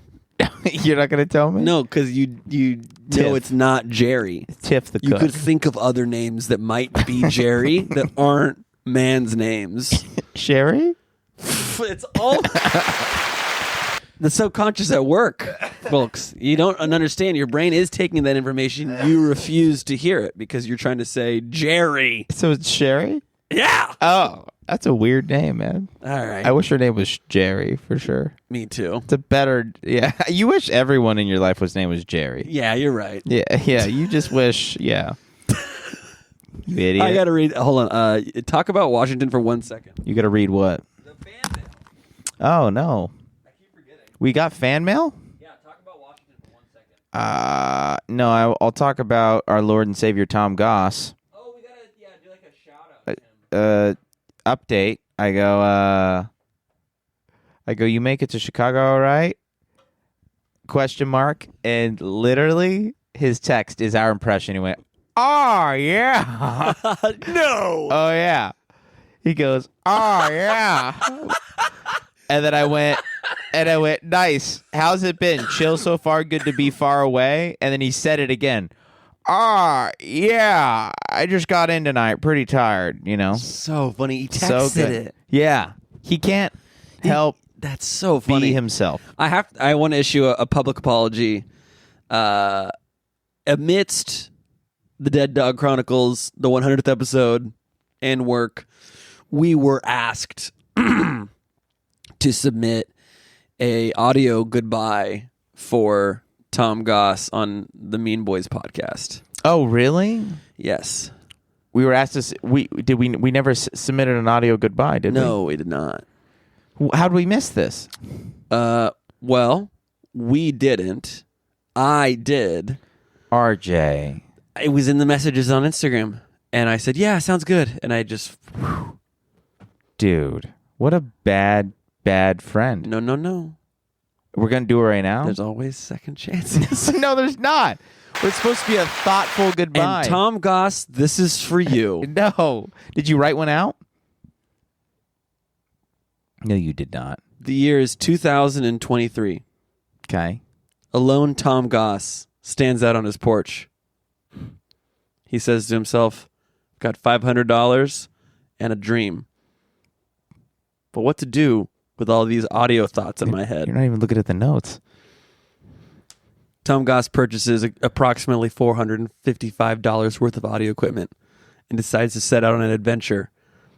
Speaker 2: You're not going to tell me?
Speaker 1: No, because you know it's not Jerry.
Speaker 2: Tiff the cook.
Speaker 1: You could think of other names that might be Jerry that aren't man's names.
Speaker 2: Sherry?
Speaker 1: It's all the subconscious at work, folks. You don't understand. Your brain is taking that information. You refuse to hear it because you're trying to say Jerry.
Speaker 2: So it's Sherry?
Speaker 1: Yeah.
Speaker 2: Oh, that's a weird name, man.
Speaker 1: All right.
Speaker 2: I wish her name was Jerry for sure.
Speaker 1: Me too.
Speaker 2: It's a better. Yeah. You wish everyone in your life was name was Jerry.
Speaker 1: Yeah, you're right.
Speaker 2: Yeah. You just wish. Yeah. You idiot.
Speaker 1: I gotta read. Hold on. Talk about Washington for 1 second.
Speaker 2: You gotta read what?
Speaker 1: The fan mail.
Speaker 2: Oh no.
Speaker 1: I keep forgetting.
Speaker 2: We got fan mail?
Speaker 1: Yeah, talk about Washington for 1 second.
Speaker 2: No, I'll talk about our Lord and Savior Tom Goss.
Speaker 1: Oh, we gotta do like a shout out to him.
Speaker 2: Update. I go, you make it to Chicago, all right? Question mark. And literally his text is our impression. He went, oh yeah.
Speaker 1: No.
Speaker 2: Oh yeah. He goes, oh yeah. And then I went, nice. How's it been? Chill so far, good to be far away. And then he said it again. Yeah. I just got in tonight. Pretty tired, you know.
Speaker 1: So funny. He
Speaker 2: So
Speaker 1: texted
Speaker 2: good.
Speaker 1: it.
Speaker 2: Yeah. He can't help
Speaker 1: That's so funny.
Speaker 2: be himself.
Speaker 1: I want to issue a public apology. Amidst the Dead Dog Chronicles, the 100th episode, and work, we were asked to submit a audio goodbye for Tom Goss on the Mean Boys podcast.
Speaker 2: Oh, really?
Speaker 1: Yes.
Speaker 2: We were asked to. We never submitted an audio goodbye, did we?
Speaker 1: No, we did not.
Speaker 2: How'd we miss this?
Speaker 1: Well, we didn't. I did.
Speaker 2: RJ.
Speaker 1: It was in the messages on Instagram, and I said, "Yeah, sounds good." And I just,
Speaker 2: dude, what a bad friend.
Speaker 1: no.
Speaker 2: We're gonna do it right now.
Speaker 1: There's always second chances.
Speaker 2: No, there's not. It's supposed to be a thoughtful goodbye.
Speaker 1: And Tom Goss, this is for you.
Speaker 2: No. Did you write one out? No, you did not.
Speaker 1: The year is 2023.
Speaker 2: Okay.
Speaker 1: A lone Tom Goss stands out on his porch. He says to himself, "Got $500 and a dream. But what to do with all these audio thoughts in my head?"
Speaker 2: You're not even looking at the notes.
Speaker 1: Tom Goss purchases approximately $455 worth of audio equipment and decides to set out on an adventure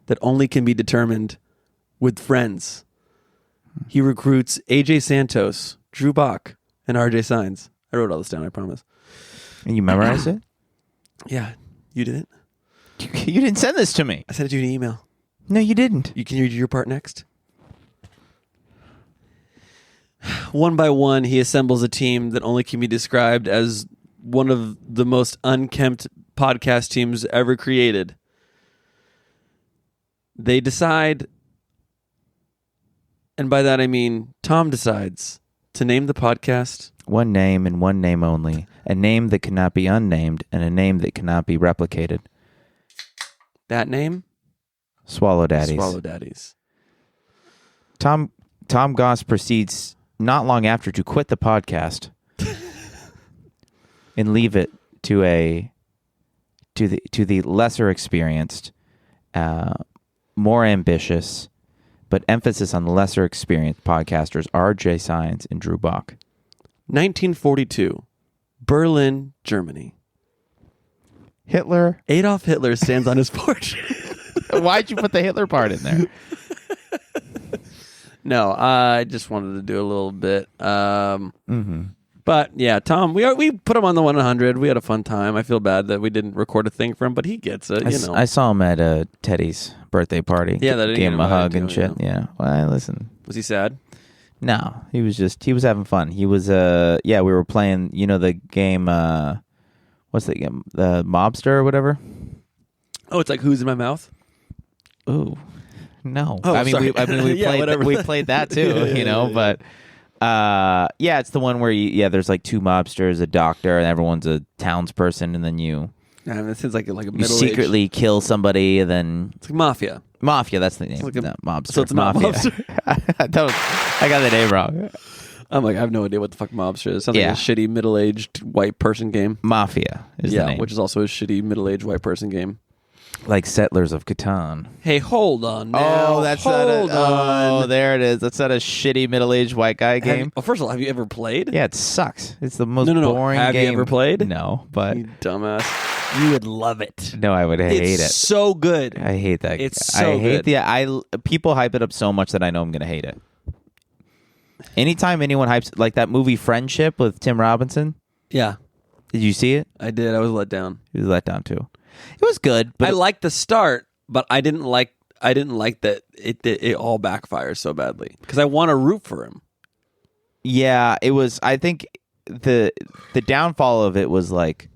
Speaker 1: that only can be determined with friends. He recruits AJ Santos, Drew Bach, and RJ Saenz. I wrote all this down, I promise.
Speaker 2: And you memorized it?
Speaker 1: Yeah, you did it.
Speaker 2: You didn't send this to me.
Speaker 1: I sent it to you in an email.
Speaker 2: No, you didn't.
Speaker 1: Can you read your part next? One by one, he assembles a team that only can be described as one of the most unkempt podcast teams ever created. They decide, and by that I mean Tom decides, to name the podcast
Speaker 2: one name and one name only. A name that cannot be unnamed and a name that cannot be replicated.
Speaker 1: That name?
Speaker 2: Swallow Daddies.
Speaker 1: Swallow Daddies.
Speaker 2: Tom Goss proceeds not long after to quit the podcast and leave it to the lesser experienced, more ambitious, but emphasis on the lesser experienced podcasters RJ Saenz and Drew Bach.
Speaker 1: 1942, Berlin, Germany.
Speaker 2: Hitler.
Speaker 1: Adolf Hitler stands on his porch.
Speaker 2: Why'd you put the Hitler part in there?
Speaker 1: No, I just wanted to do a little bit. But yeah, Tom, we put him on the 100. We had a fun time. I feel bad that we didn't record a thing for him, but he gets it.
Speaker 2: I saw him at Teddy's birthday party.
Speaker 1: Yeah, that
Speaker 2: gave him a hug and shit. Yeah. Well, listen.
Speaker 1: Was he sad?
Speaker 2: No, he was having fun. He was we were playing, the game, what's the game? The Mobster or whatever?
Speaker 1: Oh, it's like Who's in My Mouth?
Speaker 2: Ooh. No.
Speaker 1: Oh,
Speaker 2: we
Speaker 1: we
Speaker 2: played that too, but it's the one where there's like two mobsters, a doctor, and everyone's a townsperson, and then you
Speaker 1: it seems like a
Speaker 2: you secretly kill somebody, and then
Speaker 1: it's like Mafia.
Speaker 2: Mafia, that's the name. Like Mobster.
Speaker 1: So it's not
Speaker 2: Mafia. I got the name wrong.
Speaker 1: I'm like, I have no idea what the fuck Mobster is. Sounds like a shitty middle-aged white person game.
Speaker 2: Mafia is the name.
Speaker 1: Which is also a shitty middle-aged white person game.
Speaker 2: Like Settlers of Catan.
Speaker 1: Hey, hold on now.
Speaker 2: Oh, there it is. That's not a shitty middle-aged white guy game.
Speaker 1: First of all, have you ever played?
Speaker 2: Yeah, it sucks. It's the most boring
Speaker 1: have
Speaker 2: game.
Speaker 1: Have you ever played?
Speaker 2: No, but...
Speaker 1: You dumbass. You would love it.
Speaker 2: No, I would hate it.
Speaker 1: It's so good.
Speaker 2: I hate that.
Speaker 1: It's so good.
Speaker 2: People hype it up so much that I know I'm going to hate it. Anytime anyone hypes... Like that movie Friendship with Tim Robinson.
Speaker 1: Yeah.
Speaker 2: Did you see it?
Speaker 1: I did. I was let down.
Speaker 2: He was let down too. It was good, but
Speaker 1: I liked the start, but I didn't like that it all backfires so badly because I want to root for him.
Speaker 2: Yeah, it was. I think the downfall of it was like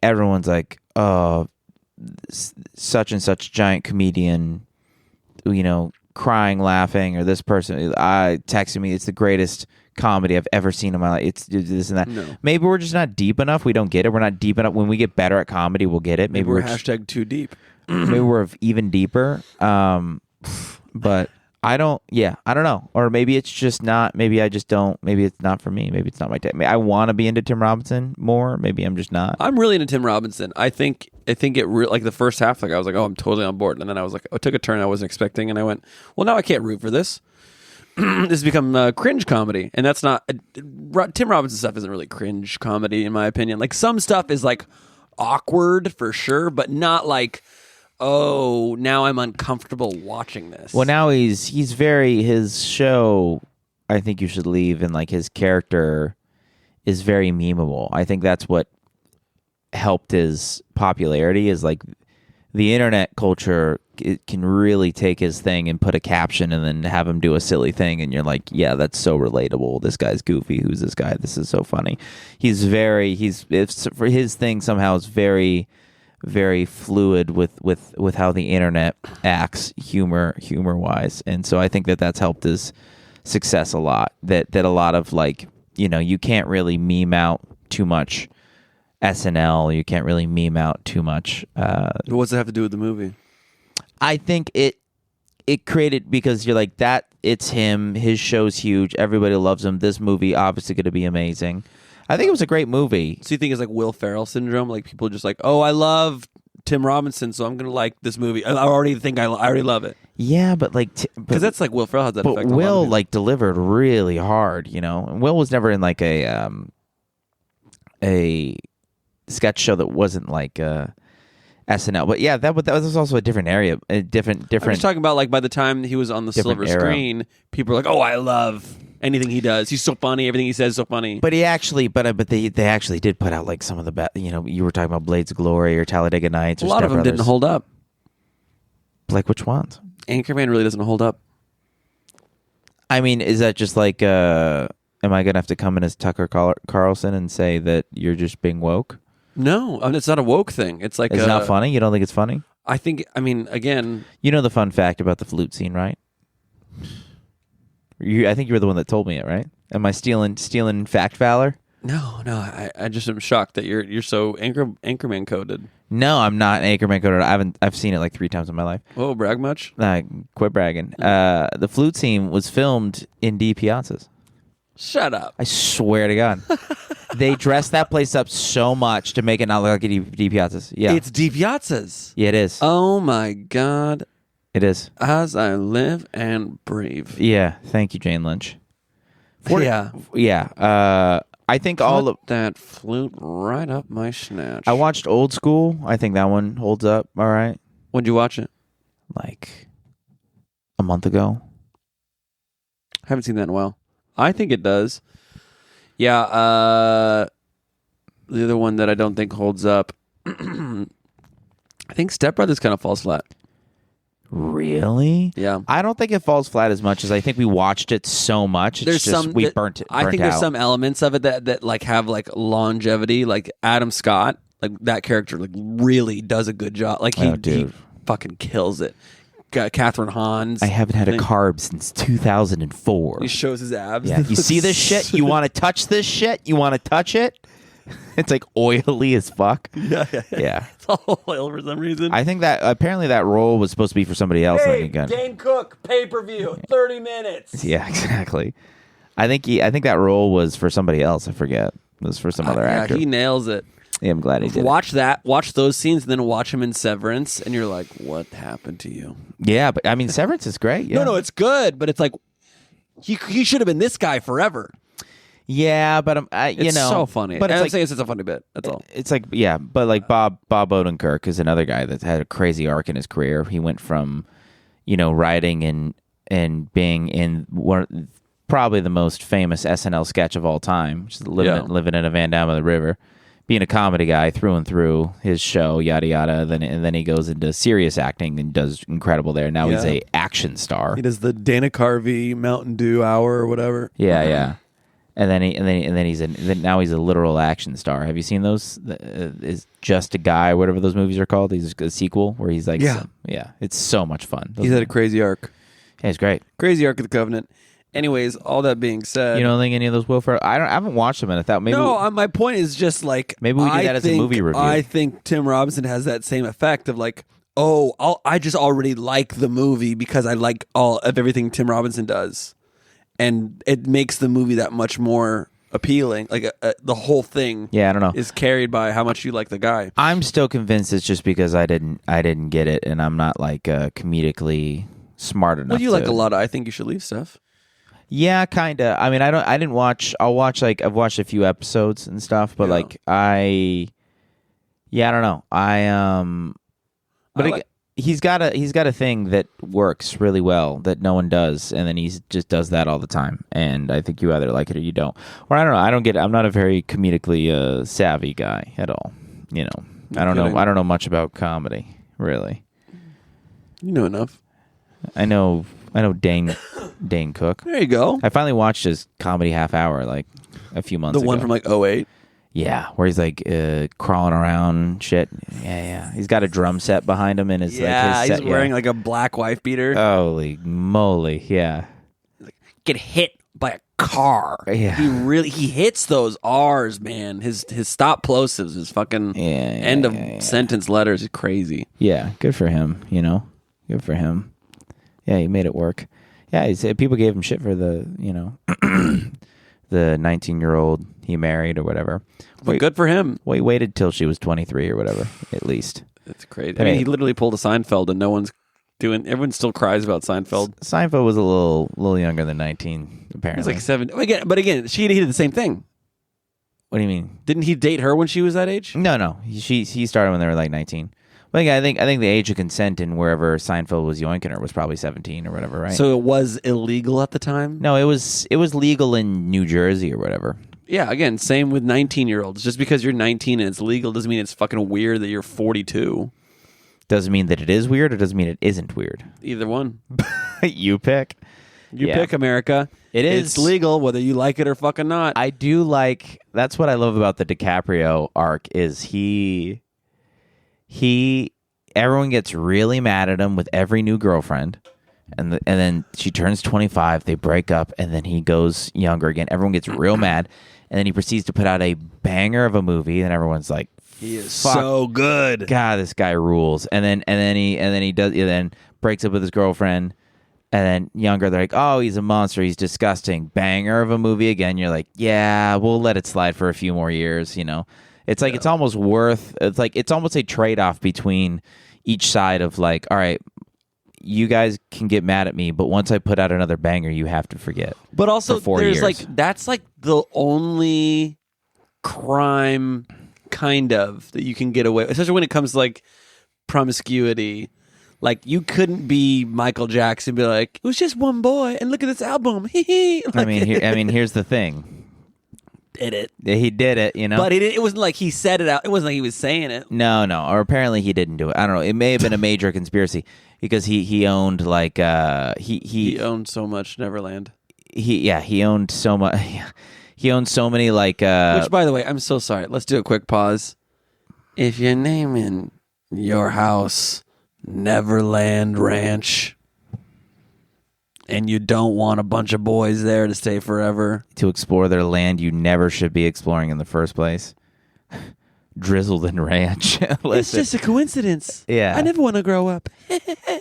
Speaker 2: everyone's like, oh, such and such giant comedian, crying, laughing, or this person texting me, it's the greatest comedy I've ever seen in my life. It's this and that.
Speaker 1: No.
Speaker 2: Maybe we're just not deep enough. We don't get it. We're not deep enough. When we get better at comedy, we'll get it. Maybe
Speaker 1: we're hashtag too deep.
Speaker 2: Maybe we're even deeper. But I don't know. Or maybe it's just not. Maybe I just don't. Maybe it's not for me. Maybe it's not my type. I want to be into Tim Robinson more. Maybe I'm just not.
Speaker 1: I'm really into Tim Robinson. I think it like the first half. Like I was like, oh, I'm totally on board, and then I was like, it took a turn I wasn't expecting, and I went, well, now I can't root for this. This has become cringe comedy, and that's not Tim Robinson stuff isn't really cringe comedy in my opinion. Like some stuff is like awkward for sure, but not like, oh, now I'm uncomfortable watching this.
Speaker 2: Well, now he's his show. I think you should leave, and like his character is very memeable. I think that's what helped his popularity. Is like the internet culture. It can really take his thing and put a caption and then have him do a silly thing, and you're like, yeah, that's so relatable. This guy's goofy. Who's this guy? This is so funny. For his thing somehow is very, very fluid with how the internet acts humor wise, and so I think that's helped his success a lot. That a lot of you can't really meme out too much SNL. You can't really meme out too much.
Speaker 1: What's it have to do with the movie?
Speaker 2: I think it created, because you're like that. It's him. His show's huge. Everybody loves him. This movie obviously going to be amazing. I think it was a great movie.
Speaker 1: So you think it's like Will Ferrell syndrome? Like people just like, oh, I love Tim Robinson, so I'm gonna like this movie. I already think I already love it.
Speaker 2: Yeah, but like,
Speaker 1: because that's like Will Ferrell has that
Speaker 2: but
Speaker 1: effect.
Speaker 2: Will like delivered really hard, you know. And Will was never in like a sketch show that wasn't like SNL. But yeah, that was also a different area, a different. I'm
Speaker 1: just talking about like by the time he was on the silver screen, people were like, "Oh, I love anything he does. He's so funny. Everything he says is so funny."
Speaker 2: But he actually, but they actually did put out like some of the best. You know, you were talking about Blades of Glory or Talladega Nights. Or
Speaker 1: a lot of them didn't hold up.
Speaker 2: Like which ones?
Speaker 1: Anchorman really doesn't hold up.
Speaker 2: I mean, is that just like, am I going to have to come in as Tucker Carlson and say that you're just being woke?
Speaker 1: No, I mean, it's not a woke thing. It's like
Speaker 2: it's not funny. You don't think it's funny?
Speaker 1: I mean, again,
Speaker 2: you know the fun fact about the flute scene, right? I think you were the one that told me it, right? Am I stealing fact valor?
Speaker 1: No. I just am shocked that you're so Anchorman coded.
Speaker 2: No, I'm not Anchorman coded. I've seen it like 3 times in my life.
Speaker 1: Oh, brag much?
Speaker 2: Quit bragging. The flute scene was filmed in D Piazzas.
Speaker 1: Shut up.
Speaker 2: I swear to God. They dressed that place up so much to make it not look like a D Piazzas. Yeah.
Speaker 1: It's D Piazzas.
Speaker 2: Yeah, it is.
Speaker 1: Oh my God.
Speaker 2: It is.
Speaker 1: As I live and breathe.
Speaker 2: Yeah. Thank you, Jane Lynch.
Speaker 1: Yeah.
Speaker 2: I think
Speaker 1: Put
Speaker 2: all of
Speaker 1: that flute right up my snatch.
Speaker 2: I watched Old School. I think that one holds up all right.
Speaker 1: When'd you watch it?
Speaker 2: Like a month ago.
Speaker 1: Haven't seen that in a while. I think it does. Yeah. The other one that I don't think holds up. I think Step Brothers kind of falls flat.
Speaker 2: Really?
Speaker 1: Yeah.
Speaker 2: I don't think it falls flat as much as I think we watched it so much. It's we burnt it.
Speaker 1: I think there's some elements of it that like have like longevity. Like Adam Scott, like that character, like really does a good job. Like he fucking kills it. Catherine Hahn.
Speaker 2: I haven't had a carb since 2004.
Speaker 1: He shows his abs.
Speaker 2: Yeah. You see this shit? You want to touch this shit? You want to touch it? It's like oily as fuck.
Speaker 1: Yeah.
Speaker 2: It's
Speaker 1: all oil for some reason.
Speaker 2: I think that apparently that role was supposed to be for somebody else.
Speaker 1: Hey, Dane Cook, pay-per-view, 30 minutes.
Speaker 2: Yeah, exactly. I think that role was for somebody else. I forget. It was for some other actor.
Speaker 1: He nails it.
Speaker 2: Yeah, I'm glad he did.
Speaker 1: Watch those scenes, and then watch him in Severance, and you're like, what happened to you?
Speaker 2: Yeah, but I mean, Severance is great. Yeah.
Speaker 1: No, it's good, but it's like, he should have been this guy forever.
Speaker 2: Yeah, but
Speaker 1: it's so funny.
Speaker 2: But
Speaker 1: I'm saying it's a funny bit. That's all.
Speaker 2: It's like, yeah, but like Bob Odenkirk is another guy that's had a crazy arc in his career. He went from, writing and being in probably the most famous SNL sketch of all time, which is living in a van down by the river, being a comedy guy through and through, his show, yada yada. Then he goes into serious acting and does incredible there. Now he's a action star.
Speaker 1: He does the Dana Carvey Mountain Dew Hour or whatever.
Speaker 2: Yeah. And then now he's a literal action star. Have you seen those? Is Just a Guy, whatever those movies are called? He's a sequel where he's like, it's so much fun.
Speaker 1: He's had a crazy arc.
Speaker 2: Yeah, it's great.
Speaker 1: Crazy arc of the Covenant. Anyways, all that being said,
Speaker 2: you don't think any of those Will Ferrell? I haven't watched them, and I thought maybe.
Speaker 1: No, my point is just like
Speaker 2: maybe we do that as a movie review.
Speaker 1: I think Tim Robinson has that same effect of like, I just already like the movie because I like all of everything Tim Robinson does. And it makes the movie that much more appealing. Like the whole thing,
Speaker 2: I don't know,
Speaker 1: is carried by how much you like the guy.
Speaker 2: I'm still convinced it's just because I didn't get it, and I'm not like comedically smart enough.
Speaker 1: Well, you like a lot of I Think You Should Leave stuff.
Speaker 2: Yeah, kind of. I mean, I didn't watch. I'll watch I've watched a few episodes and stuff, but I don't know. But he's got a thing that works really well that no one does, and then he just does that all the time. And I think you either like it or you don't. Or I don't know. I don't get it. I'm not a very comedically savvy guy at all. I don't know. I don't know much about comedy, really.
Speaker 1: You know enough.
Speaker 2: I know Dane Cook.
Speaker 1: There you go.
Speaker 2: I finally watched his comedy half hour like a few months ago.
Speaker 1: The one from like 2008.
Speaker 2: Yeah, where he's like crawling around shit. Yeah. He's got a drum set behind him in his his set.
Speaker 1: He's wearing like a black wife beater.
Speaker 2: Holy moly, yeah.
Speaker 1: Get hit by a car.
Speaker 2: Yeah.
Speaker 1: He hits those R's, man. His stop plosives, his fucking end of sentence letters is crazy.
Speaker 2: Yeah, good for him, Good for him. Yeah, he made it work. Yeah, people gave him shit for the the 19-year-old he married or whatever.
Speaker 1: But good for him.
Speaker 2: Well, he waited till she was 23 or whatever, at least.
Speaker 1: That's crazy. I mean, he literally pulled a Seinfeld, and no one's doing. Everyone still cries about Seinfeld.
Speaker 2: Seinfeld was a little younger than 19, apparently.
Speaker 1: He's like 7. But again, he did the same thing.
Speaker 2: What do you mean?
Speaker 1: Didn't he date her when she was that age?
Speaker 2: No. He started when they were like 19. But I think the age of consent in wherever Seinfeld was yoinking her was probably 17 or whatever, right?
Speaker 1: So it was illegal at the time?
Speaker 2: No, it was legal in New Jersey or whatever.
Speaker 1: Yeah, again, same with 19-year-olds. Just because you're 19 and it's legal doesn't mean it's fucking weird that you're 42.
Speaker 2: Doesn't mean that it is weird or doesn't mean it isn't weird?
Speaker 1: Either one.
Speaker 2: You pick.
Speaker 1: You pick, America.
Speaker 2: It is.
Speaker 1: It's legal whether you like it or fucking not.
Speaker 2: I do like... That's what I love about the DiCaprio arc is he... Everyone gets really mad at him with every new girlfriend. And then she turns 25, they break up, and then he goes younger again. Everyone gets real mad. And then he proceeds to put out a banger of a movie, and everyone's like,
Speaker 1: he is so good.
Speaker 2: God, this guy rules. And then he breaks up with his girlfriend, and then younger, they're like, oh, he's a monster, he's disgusting. Banger of a movie again. You're like, yeah, we'll let it slide for a few more years, you know. It's like it's almost a trade-off between each side of like, all right, you guys can get mad at me, but once I put out another banger, you have to forget.
Speaker 1: But also,
Speaker 2: for 4
Speaker 1: there's
Speaker 2: years.
Speaker 1: like that's like the only crime kind of that you can get away, especially when it comes to like promiscuity. Like you couldn't be Michael Jackson and be like, it was just one boy, and look at this album. Like,
Speaker 2: I mean, here's the thing.
Speaker 1: Did it?
Speaker 2: He did it, you know.
Speaker 1: But it wasn't like he said it out. It wasn't like he was saying it.
Speaker 2: No. Or apparently he didn't do it. I don't know. It may have been a major conspiracy because he owned like
Speaker 1: he owned so much Neverland.
Speaker 2: He owned so much. He owned so many like.
Speaker 1: Which, by the way, I'm so sorry. Let's do a quick pause. If you're naming your house Neverland Ranch, and you don't want a bunch of boys there to stay forever,
Speaker 2: to explore their land you never should be exploring in the first place. Drizzled Ranch.
Speaker 1: It's just a coincidence.
Speaker 2: Yeah,
Speaker 1: I never want to grow up.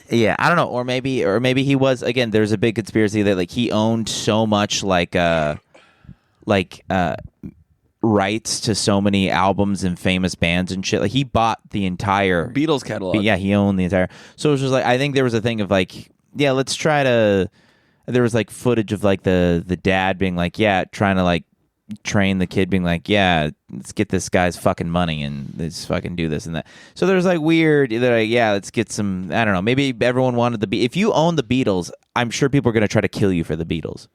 Speaker 2: Yeah, I don't know, or maybe he was. Again, there's a big conspiracy that like he owned so much like rights to so many albums and famous bands and shit. Like he bought the entire
Speaker 1: Beatles catalog.
Speaker 2: Yeah, he owned the entire. So it was just like I think there was a thing of like, yeah, let's try to. There was like footage of like the dad being like, yeah, trying to like train the kid, being like, yeah, let's get this guy's fucking money and let's fucking do this and that. So there's like weird, they're like, yeah, let's get some. I don't know. Maybe everyone wanted the If you own the Beatles, I'm sure people are going to try to kill you for the Beatles.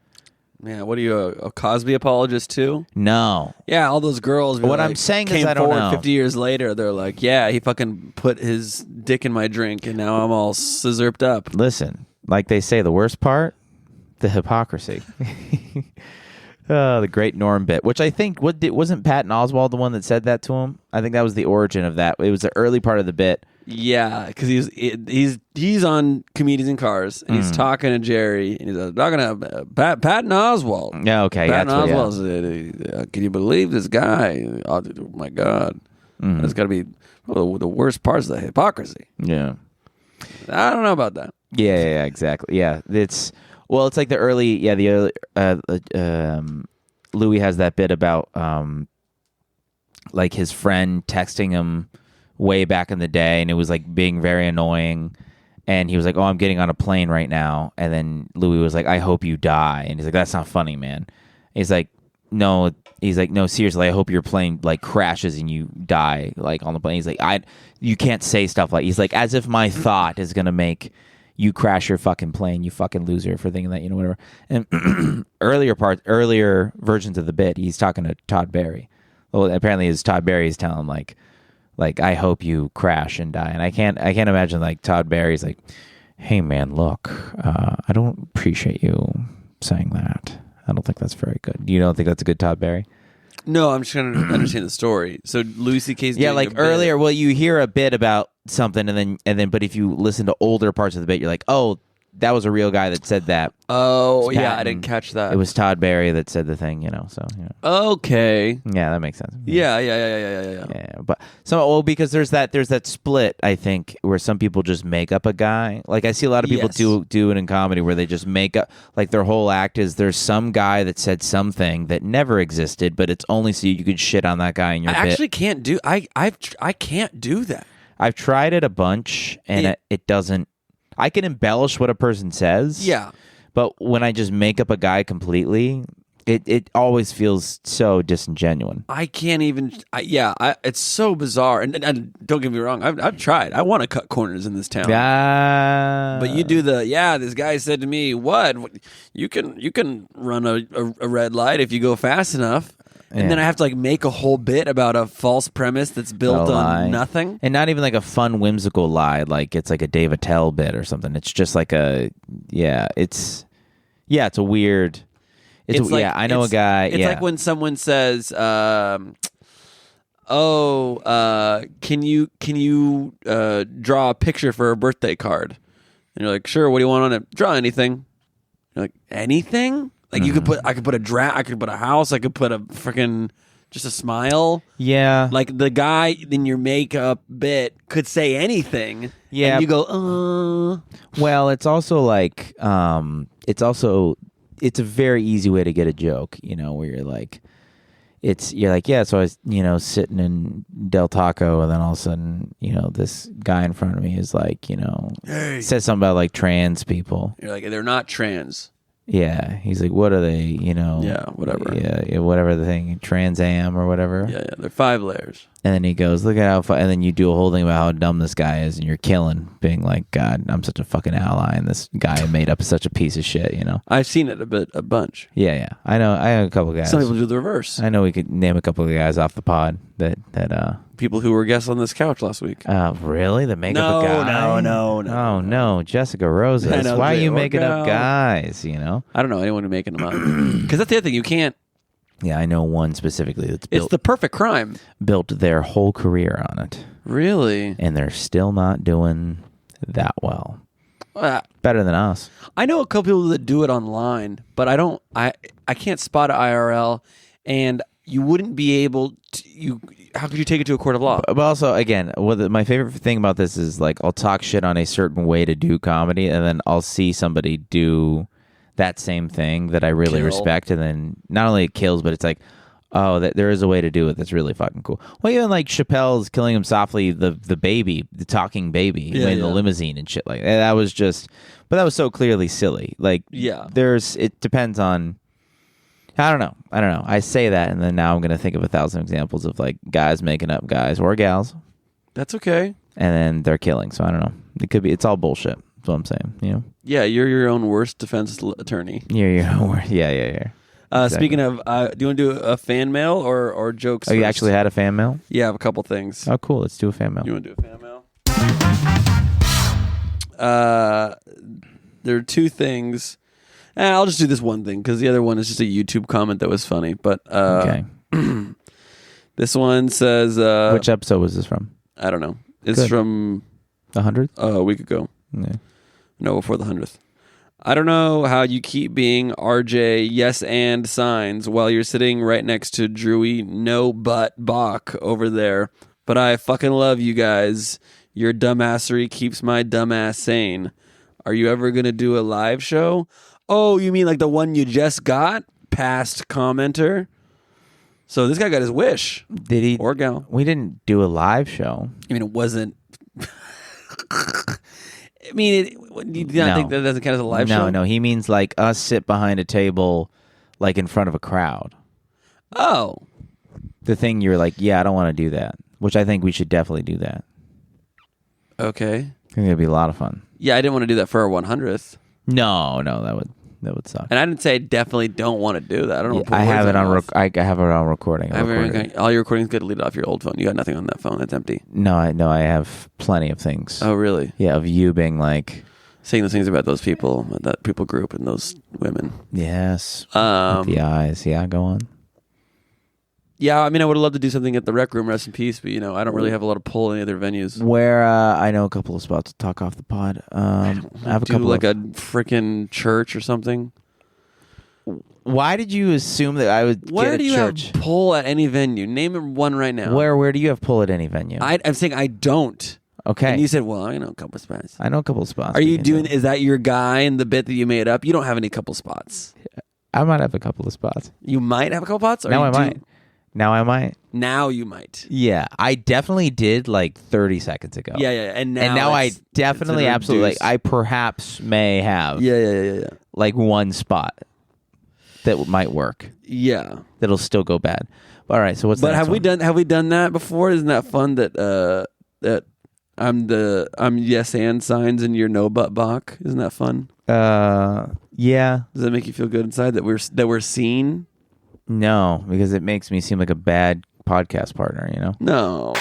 Speaker 1: Yeah, what are you, a Cosby apologist too?
Speaker 2: No.
Speaker 1: Yeah, all those girls.
Speaker 2: What I'm saying is, I don't know.
Speaker 1: 50 years later, they're like, yeah, he fucking put his dick in my drink, and now I'm all scissorped up.
Speaker 2: Listen, like they say, the worst part, the hypocrisy. The great Norm bit, which I think wasn't Patton Oswalt the one that said that to him? I think that was the origin of that. It was the early part of the bit.
Speaker 1: Yeah, because he's on Comedians in Cars, and he's talking to Jerry, and he's talking to Patton Oswalt.
Speaker 2: Yeah, okay.
Speaker 1: Patton Oswalt said, can you believe this guy? Oh my God. That's got to be one of the worst parts of the hypocrisy.
Speaker 2: Yeah.
Speaker 1: I don't know about that.
Speaker 2: Yeah, exactly. Yeah, it's like the early, Louis has that bit about like his friend texting him way back in the day, and it was like being very annoying, and he was like, oh, I'm getting on a plane right now, and then Louis was like, I hope you die, and he's like, that's not funny, man. He's like, no, seriously, I hope your plane like crashes and you die like on the plane. He's like, you can't say stuff like, he's like, as if my thought is gonna make you crash your fucking plane, you fucking loser, for thinking that, you know, whatever. And earlier versions of the bit, he's talking to Todd Barry. Well, apparently it's Todd Barry is telling him like I hope you crash and die. And I can't imagine like Todd Barry's like, hey man, look, I don't appreciate you saying that. I don't think that's very good. You don't think that's a good Todd Barry?
Speaker 1: No, I'm just trying to understand the story. So Louis C.K.'s
Speaker 2: yeah, like earlier. Well, you hear a bit about something, and then, but if you listen to older parts of the bit, you're like, oh, that was a real guy that said that.
Speaker 1: Oh,
Speaker 2: It's
Speaker 1: yeah, I
Speaker 2: Patton.
Speaker 1: didn't catch that.
Speaker 2: It was Todd Barry that said the thing, so
Speaker 1: Okay.
Speaker 2: yeah, that makes sense.
Speaker 1: Yeah.
Speaker 2: Yeah, but because there's that split, I think, where some people just make up a guy. Like I see a lot of people
Speaker 1: Yes.
Speaker 2: do it in comedy where they just make up, like their whole act is there's some guy that said something that never existed, but it's only so you could shit on that guy in your
Speaker 1: I
Speaker 2: bit.
Speaker 1: actually can't do. I can't do that.
Speaker 2: I've tried it a bunch, and it doesn't. I can embellish what a person says.
Speaker 1: Yeah.
Speaker 2: But when I just make up a guy completely, it always feels so disingenuous.
Speaker 1: I can't even. It's so bizarre. And don't get me wrong. I've tried. I want to cut corners in this town. But you do this guy said to me, what? You can run a red light if you go fast enough. And then I have to like make a whole bit about a false premise that's built on nothing.
Speaker 2: And not even like a fun, whimsical lie, like it's like a Dave Attell bit or something. It's just like it's a weird. I know a guy.
Speaker 1: It's like when someone says, can you draw a picture for a birthday card? And you're like, sure. What do you want on it? Draw anything. You're like, anything? Like I could put I could put a house, I could put a freaking just a smile.
Speaker 2: Yeah.
Speaker 1: Like the guy in your makeup bit could say anything.
Speaker 2: Yeah.
Speaker 1: And you go,
Speaker 2: Well, it's also like it's a very easy way to get a joke, where you're like so I was, sitting in Del Taco, and then all of a sudden, this guy in front of me is like,
Speaker 1: hey.
Speaker 2: says something about like trans people.
Speaker 1: You're like, they're not trans.
Speaker 2: Yeah, he's like, what are they?
Speaker 1: Yeah, whatever.
Speaker 2: Yeah, whatever the thing, Trans Am or whatever.
Speaker 1: Yeah, they're 5 layers.
Speaker 2: And then he goes, look at how, and then you do a whole thing about how dumb this guy is, and you're killing, being like, God, I'm such a fucking ally, and this guy I made up is such a piece of shit,
Speaker 1: I've seen it a bunch.
Speaker 2: Yeah, I know a couple guys.
Speaker 1: Some people do the reverse.
Speaker 2: I know we could name a couple of guys off the pod that
Speaker 1: people who were guests on this couch last week.
Speaker 2: Really? The makeup a guy?
Speaker 1: No.
Speaker 2: Oh no, Jessica Rosas. Why are you making up guys?
Speaker 1: I don't know anyone who's making them up. Because that's the other thing. You can't.
Speaker 2: Yeah, I know one specifically that's
Speaker 1: It's the perfect crime.
Speaker 2: Built their whole career on it.
Speaker 1: Really?
Speaker 2: And they're still not doing that well. Better than us.
Speaker 1: I know a couple people that do it online, but I don't. I can't spot it IRL, and you wouldn't be able to. How could you take it to a court of law?
Speaker 2: But also, again, my favorite thing about this is like I'll talk shit on a certain way to do comedy, and then I'll see somebody do that same thing that I really respect, and then not only it kills, but it's like, oh, there is a way to do it that's really fucking cool. Well, even like Chappelle's Killing Him Softly, the baby, the talking baby in the limousine and shit like that. That was just, but that was so clearly silly. Like, it depends on. I don't know. I say that, and then now I'm going to think of 1,000 examples of like guys making up guys or gals.
Speaker 1: That's okay.
Speaker 2: And then they're killing. So I don't know. It could be. It's all bullshit. That's what I'm saying.
Speaker 1: Yeah, you're your own worst defense attorney.
Speaker 2: You're your own worst. Yeah.
Speaker 1: Exactly. Speaking of, do you want to do a fan mail or jokes?
Speaker 2: Oh, you actually had a fan mail?
Speaker 1: Yeah, I have a couple things.
Speaker 2: Oh, cool. Let's do a fan mail.
Speaker 1: You want to do a fan mail? There are 2 things. I'll just do this one thing because the other one is just a YouTube comment that was funny. But
Speaker 2: okay.
Speaker 1: This one says,
Speaker 2: which episode was this from?
Speaker 1: I don't know. It's from
Speaker 2: the 100th?
Speaker 1: A week ago.
Speaker 2: Yeah.
Speaker 1: No, before the 100th. I don't know how you keep being RJ yes and signs while you're sitting right next to Drewy no but Bach over there. But I fucking love you guys. Your dumbassery keeps my dumbass sane. Are you ever going to do a live show? Oh, you mean like the one you just got? Past commenter. So this guy got his wish.
Speaker 2: Did he?
Speaker 1: Or gal.
Speaker 2: We didn't do a live show.
Speaker 1: I mean, it wasn't. I mean, you do not think that doesn't count as a live show?
Speaker 2: No. He means like us sit behind a table, like in front of a crowd.
Speaker 1: Oh.
Speaker 2: The thing you're like, yeah, I don't want to do that. Which I think we should definitely do that.
Speaker 1: Okay.
Speaker 2: I think it'd be a lot of fun.
Speaker 1: Yeah, I didn't want to do that for our 100th.
Speaker 2: No, that would suck.
Speaker 1: And I didn't say I definitely don't want to do that. I don't know.
Speaker 2: I have it on. I have it on recording.
Speaker 1: All your recordings get deleted off your old phone. You got nothing on that phone. That's empty.
Speaker 2: No, I have plenty of things.
Speaker 1: Oh, really?
Speaker 2: Yeah, of you being like
Speaker 1: saying those things about those people, that people group, and those women.
Speaker 2: Yes. With the eyes. Yeah, go on.
Speaker 1: Yeah, I mean, I would love to do something at the Rec Room, rest in peace, but, I don't really have a lot of pull in any other venues.
Speaker 2: Where I know a couple of spots to talk off the pod. I have a couple
Speaker 1: like a freaking church or something.
Speaker 2: Why did you assume that I would
Speaker 1: Where
Speaker 2: get a
Speaker 1: do you
Speaker 2: church?
Speaker 1: have pull at any venue? Name one right now.
Speaker 2: Where do you have pull at any venue?
Speaker 1: I'm saying I don't.
Speaker 2: Okay.
Speaker 1: And you said, well, I know a couple spots.
Speaker 2: I know a couple of spots.
Speaker 1: Are you doing, is that your guy in the bit that you made up? You don't have any couple spots.
Speaker 2: I might have a couple of spots.
Speaker 1: You might have a couple spots? Or
Speaker 2: Now I might.
Speaker 1: Now you might.
Speaker 2: Yeah, I definitely did like 30 seconds ago.
Speaker 1: Yeah. And now
Speaker 2: I definitely absolutely, like, I perhaps may have
Speaker 1: Yeah.
Speaker 2: like one spot that might work.
Speaker 1: Yeah.
Speaker 2: That'll still go bad. All right, so what's the next
Speaker 1: have
Speaker 2: one?
Speaker 1: we done that before? Isn't that fun that I'm yes and signs and you're no but Bach? Isn't that fun?
Speaker 2: Yeah.
Speaker 1: Does that make you feel good inside that we're seen?
Speaker 2: No, because it makes me seem like a bad podcast partner,
Speaker 1: No.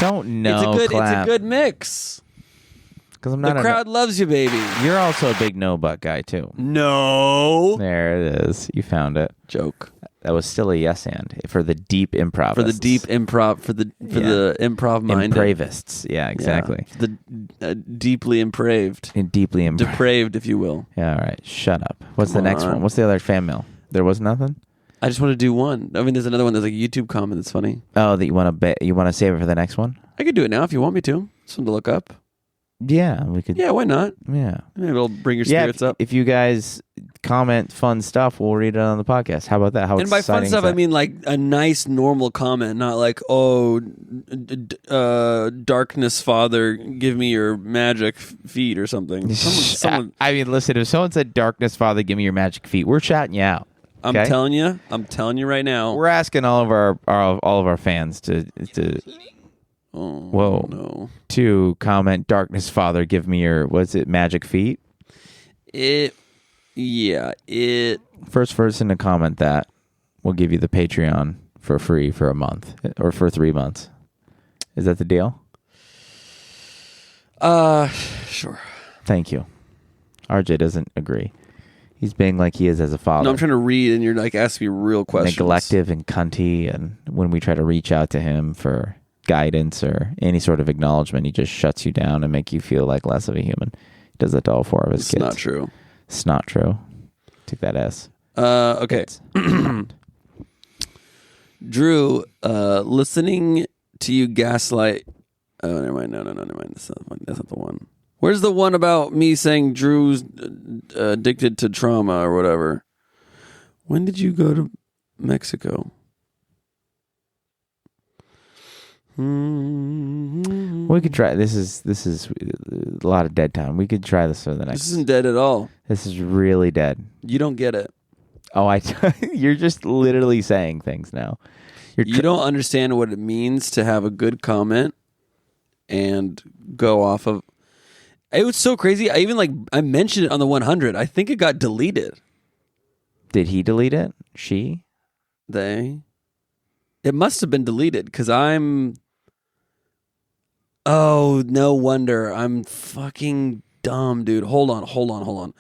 Speaker 2: Don't know.
Speaker 1: It's a good mix.
Speaker 2: Because I'm not
Speaker 1: the crowd loves you, baby.
Speaker 2: You're also a big no butt guy too.
Speaker 1: No.
Speaker 2: There it is. You found it.
Speaker 1: Joke.
Speaker 2: That was still a yes and for the deep improv.
Speaker 1: For the deep improv, for the improv minded.
Speaker 2: Impravists. Yeah, exactly.
Speaker 1: Yeah. The deeply impraved.
Speaker 2: Deeply
Speaker 1: depraved, if you will.
Speaker 2: Yeah, all right. Shut up. What's the next one? What's the other fan mail? There was nothing?
Speaker 1: I just want to do one. I mean, there's another one. There's like a YouTube comment that's funny.
Speaker 2: Oh, that you want to save it for the next one?
Speaker 1: I could do it now if you want me to. It's fun to look up.
Speaker 2: Yeah, we could.
Speaker 1: Yeah, why not?
Speaker 2: Yeah.
Speaker 1: Maybe it'll bring your spirits up.
Speaker 2: If you guys comment fun stuff, we'll read it on the podcast. How about that?
Speaker 1: And by fun stuff, I mean like a nice, normal comment, not like, oh, darkness father, give me your magic feet or something. Someone.
Speaker 2: I mean, listen, if someone said, darkness father, give me your magic feet, we're chatting you out.
Speaker 1: I'm telling you right now.
Speaker 2: We're asking all of our fans to
Speaker 1: whoa, no,
Speaker 2: to comment, darkness father, give me your magic feet. First person to comment that, we'll give you the Patreon for free for a month or for 3 months. Is that the deal?
Speaker 1: Sure.
Speaker 2: Thank you. RJ doesn't agree. He's being like he is as a father.
Speaker 1: No, I'm trying to read, and you're like asking me real questions.
Speaker 2: Neglective and cunty, and when we try to reach out to him for guidance or any sort of acknowledgement, he just shuts you down and make you feel like less of a human. He does that to all 4 of his kids.
Speaker 1: It's not true.
Speaker 2: It's not true. Take that S.
Speaker 1: Okay. Drew, listening to you gaslight. Oh, never mind. No, never mind. That's not the one. Where's the one about me saying Drew's addicted to trauma or whatever? When did you go to Mexico?
Speaker 2: We could try. This is a lot of dead time. We could try this for the next.
Speaker 1: This isn't dead at all.
Speaker 2: This is really dead.
Speaker 1: You don't get it.
Speaker 2: Oh, you're just literally saying things now.
Speaker 1: You don't understand what it means to have a good comment and go off of. It was so crazy. I mentioned it on the 100. I think it got deleted.
Speaker 2: Did he delete it? She?
Speaker 1: They? It must have been deleted because I'm. Oh, no wonder. I'm fucking dumb, dude. Hold on.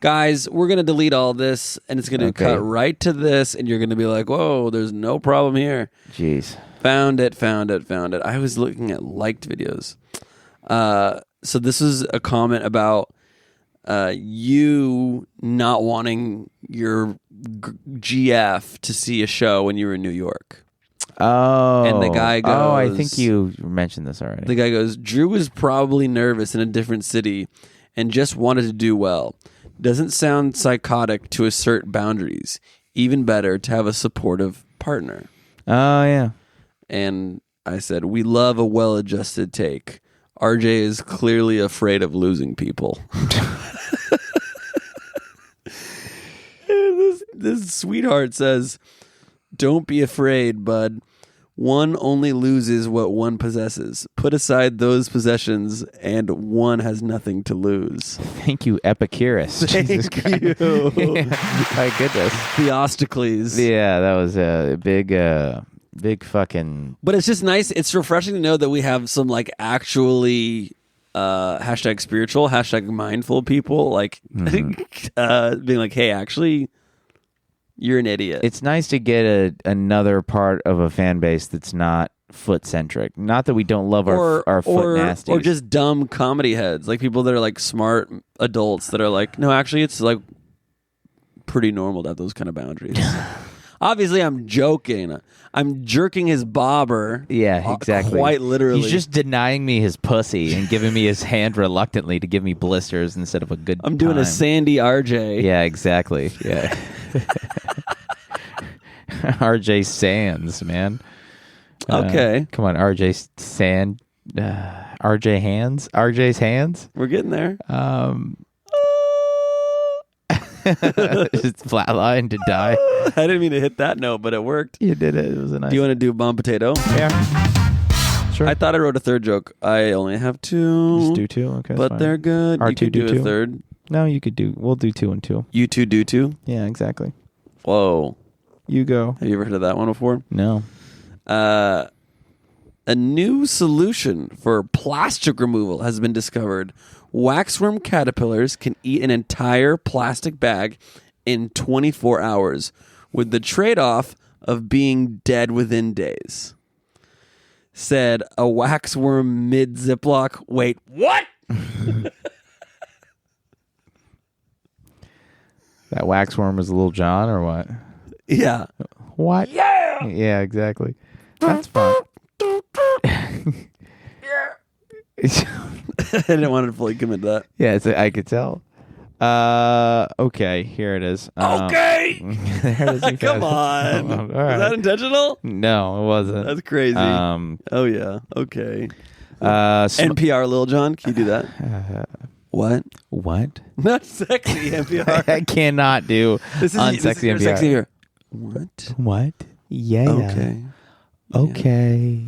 Speaker 1: Guys, we're going to delete all this and it's going to cut right to this and you're going to be like, whoa, there's no problem here.
Speaker 2: Jeez.
Speaker 1: Found it. I was looking at liked videos. So this is a comment about you not wanting your GF to see a show when you were in New York.
Speaker 2: Oh.
Speaker 1: And the guy goes...
Speaker 2: Oh, I think you mentioned this already.
Speaker 1: The guy goes, Drew was probably nervous in a different city and just wanted to do well. Doesn't sound psychotic to assert boundaries. Even better to have a supportive partner.
Speaker 2: Oh, yeah.
Speaker 1: And I said, we love a well-adjusted take. RJ is clearly afraid of losing people. this sweetheart says, don't be afraid, bud. One only loses what one possesses. Put aside those possessions, and one has nothing to lose.
Speaker 2: Thank you, Epicurus.
Speaker 1: Thank you.
Speaker 2: My goodness.
Speaker 1: Theostocles.
Speaker 2: Yeah, that was a big fucking...
Speaker 1: But it's just nice. It's refreshing to know that we have some like actually hashtag spiritual, hashtag mindful people like being like, hey, actually, you're an idiot.
Speaker 2: It's nice to get another part of a fan base that's not foot centric. Not that we don't love our foot nasties.
Speaker 1: Or just dumb comedy heads, like people that are like smart adults that are like, no, actually, it's like pretty normal to have those kind of boundaries. Obviously, I'm joking. I'm jerking his bobber.
Speaker 2: Yeah, exactly.
Speaker 1: Quite literally.
Speaker 2: He's just denying me his pussy and giving me his hand reluctantly to give me blisters instead of a good
Speaker 1: I'm doing
Speaker 2: time.
Speaker 1: a Sandy RJ.
Speaker 2: Yeah, exactly. Yeah. RJ Sands, man.
Speaker 1: Okay.
Speaker 2: Come on, RJ Sand. RJ Hands? RJ's Hands?
Speaker 1: We're getting there.
Speaker 2: Just flatline to die.
Speaker 1: I didn't mean to hit that note, but it worked.
Speaker 2: You did it. It was a nice.
Speaker 1: Do you want to do bomb potato?
Speaker 2: Yeah. Sure.
Speaker 1: I thought I wrote a third joke. I only have two.
Speaker 2: Just do two. Okay.
Speaker 1: But they're good.
Speaker 2: R2
Speaker 1: you could
Speaker 2: do
Speaker 1: do
Speaker 2: two?
Speaker 1: a third.
Speaker 2: No, you could do. We'll do 2 and 2.
Speaker 1: You two do two?
Speaker 2: Yeah, exactly.
Speaker 1: Whoa.
Speaker 2: You go.
Speaker 1: Have you ever heard of that one before?
Speaker 2: No.
Speaker 1: A new solution for plastic removal has been discovered. Waxworm caterpillars can eat an entire plastic bag in 24 hours, with the trade-off of being dead within days. Said a waxworm mid-Ziploc. Wait, what?
Speaker 2: That waxworm is Little John or what?
Speaker 1: Yeah.
Speaker 2: What?
Speaker 1: Yeah.
Speaker 2: Yeah, exactly. That's fun.
Speaker 1: I didn't want to fully commit to that.
Speaker 2: Yeah, I could tell. Okay, here it is.
Speaker 1: Okay.
Speaker 2: There it is. You
Speaker 1: Come
Speaker 2: got it.
Speaker 1: on.
Speaker 2: All
Speaker 1: Was
Speaker 2: right.
Speaker 1: that intentional?
Speaker 2: No, it wasn't.
Speaker 1: That's crazy. Oh, yeah. Okay. NPR, Lil Jon. Can you do that? What?
Speaker 2: What?
Speaker 1: Not sexy, NPR.
Speaker 2: I cannot do
Speaker 1: This is
Speaker 2: unsexy
Speaker 1: your
Speaker 2: NPR.
Speaker 1: sexy here. What?
Speaker 2: What? Yeah.
Speaker 1: Okay.
Speaker 2: Okay.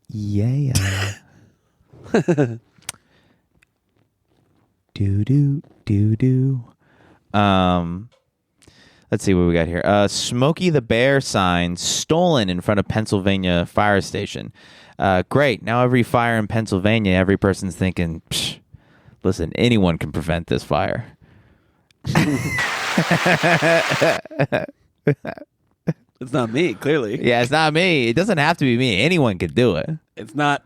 Speaker 2: Yeah. do. Let's see what we got here. Smokey the Bear sign stolen in front of Pennsylvania fire station. Great. Now every fire in Pennsylvania, every person's thinking, psh, listen, anyone can prevent this fire.
Speaker 1: It's not me, clearly.
Speaker 2: Yeah, it's not me. It doesn't have to be me. Anyone could do it.
Speaker 1: It's not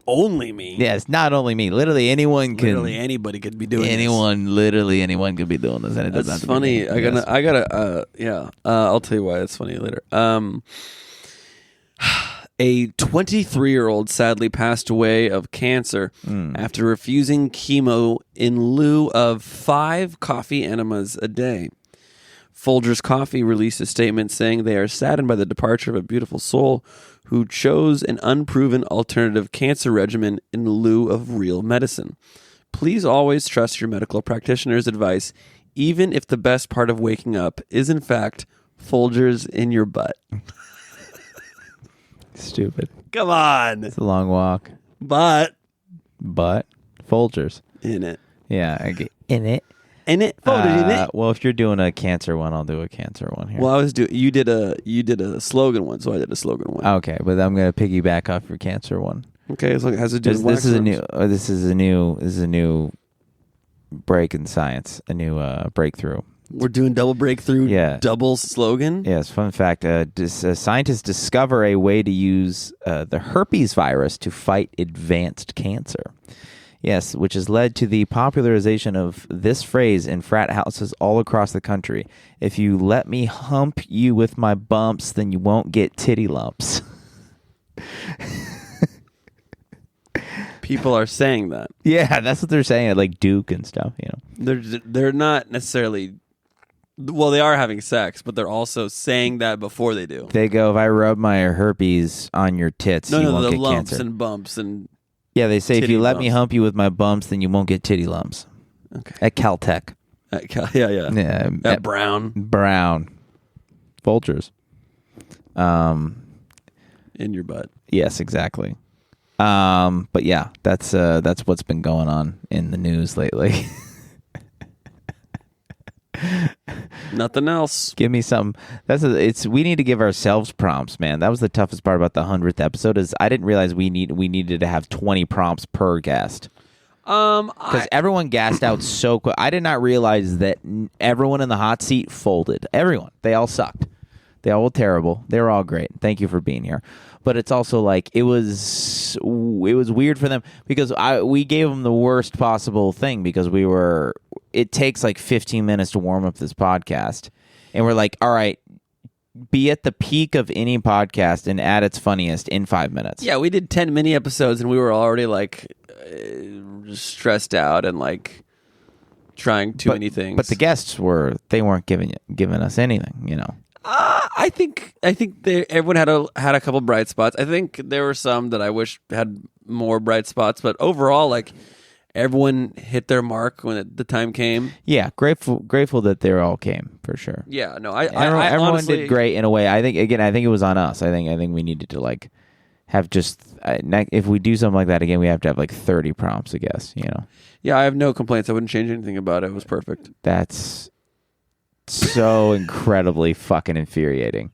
Speaker 1: only me.
Speaker 2: Yeah, it's not only me. Literally anyone can.
Speaker 1: Literally anybody could be doing
Speaker 2: Literally anyone could be doing this. And it doesn't have
Speaker 1: That's
Speaker 2: to
Speaker 1: funny.
Speaker 2: Be me.
Speaker 1: I gotta, yeah. I'll tell you why it's funny later. A 23-year-old sadly passed away of cancer after refusing chemo in lieu of 5 coffee enemas a day. Folgers Coffee released a statement saying they are saddened by the departure of a beautiful soul who chose an unproven alternative cancer regimen in lieu of real medicine. Please always trust your medical practitioner's advice, even if the best part of waking up is, in fact, Folgers in your butt.
Speaker 2: Stupid.
Speaker 1: Come on.
Speaker 2: It's a long walk.
Speaker 1: But
Speaker 2: Folgers.
Speaker 1: in it.
Speaker 2: Yeah, I get in it.
Speaker 1: In it. Folgers in it.
Speaker 2: Well, if you're doing a cancer one, I'll do a cancer one here.
Speaker 1: Well, I was doing. You did a slogan one, so I did a slogan one.
Speaker 2: Okay, but I'm gonna piggyback off your cancer one.
Speaker 1: Okay, so it has to do.
Speaker 2: This is a new break in science, a new breakthrough.
Speaker 1: We're doing double breakthrough.
Speaker 2: Yeah.
Speaker 1: Double slogan.
Speaker 2: Yes. Fun fact: scientists discover a way to use the herpes virus to fight advanced cancer. Yes, which has led to the popularization of this phrase in frat houses all across the country. If you let me hump you with my bumps, then you won't get titty lumps.
Speaker 1: People are saying that.
Speaker 2: Yeah, that's what they're saying at like Duke and stuff, you know.
Speaker 1: They're not necessarily. Well, they are having sex, but they're also saying that before they do.
Speaker 2: They go, if I rub my herpes on your tits, you won't
Speaker 1: the
Speaker 2: get
Speaker 1: lumps
Speaker 2: cancer.
Speaker 1: and bumps and.
Speaker 2: Yeah, they say if
Speaker 1: titty
Speaker 2: you let me
Speaker 1: lumps.
Speaker 2: hump you with my bumps, then you won't get titty lumps.
Speaker 1: Okay.
Speaker 2: At Caltech.
Speaker 1: Yeah.
Speaker 2: Yeah,
Speaker 1: At Brown.
Speaker 2: Folgers.
Speaker 1: In your butt.
Speaker 2: Yes, exactly. But yeah, that's what's been going on in the news lately.
Speaker 1: Nothing else.
Speaker 2: Give me some. We need to give ourselves prompts, man. That was the toughest part about the 100th episode. Is I didn't realize we needed to have 20 prompts per guest. Because everyone gassed out so quick. I did not realize that everyone in the hot seat folded. Everyone. They all sucked. They all were terrible. They were all great. Thank you for being here. But it's also like it was weird for them because we gave them the worst possible thing because it takes like 15 minutes to warm up this podcast. And we're like, all right, be at the peak of any podcast and at its funniest in 5 minutes.
Speaker 1: Yeah, we did 10 mini episodes and we were already like stressed out and like trying too many things.
Speaker 2: But the guests weren't giving us anything, you know.
Speaker 1: I think everyone had a couple bright spots. I think there were some that I wish had more bright spots, but overall, like everyone hit their mark when the time came.
Speaker 2: Yeah, grateful that they all came for sure.
Speaker 1: Yeah, no,
Speaker 2: everyone
Speaker 1: honestly
Speaker 2: did great in a way. I think it was on us. I think we needed to like have if we do something like that again, we have to have like 30 prompts, I guess. You know.
Speaker 1: Yeah, I have no complaints. I wouldn't change anything about it. It was perfect.
Speaker 2: That's so incredibly fucking infuriating.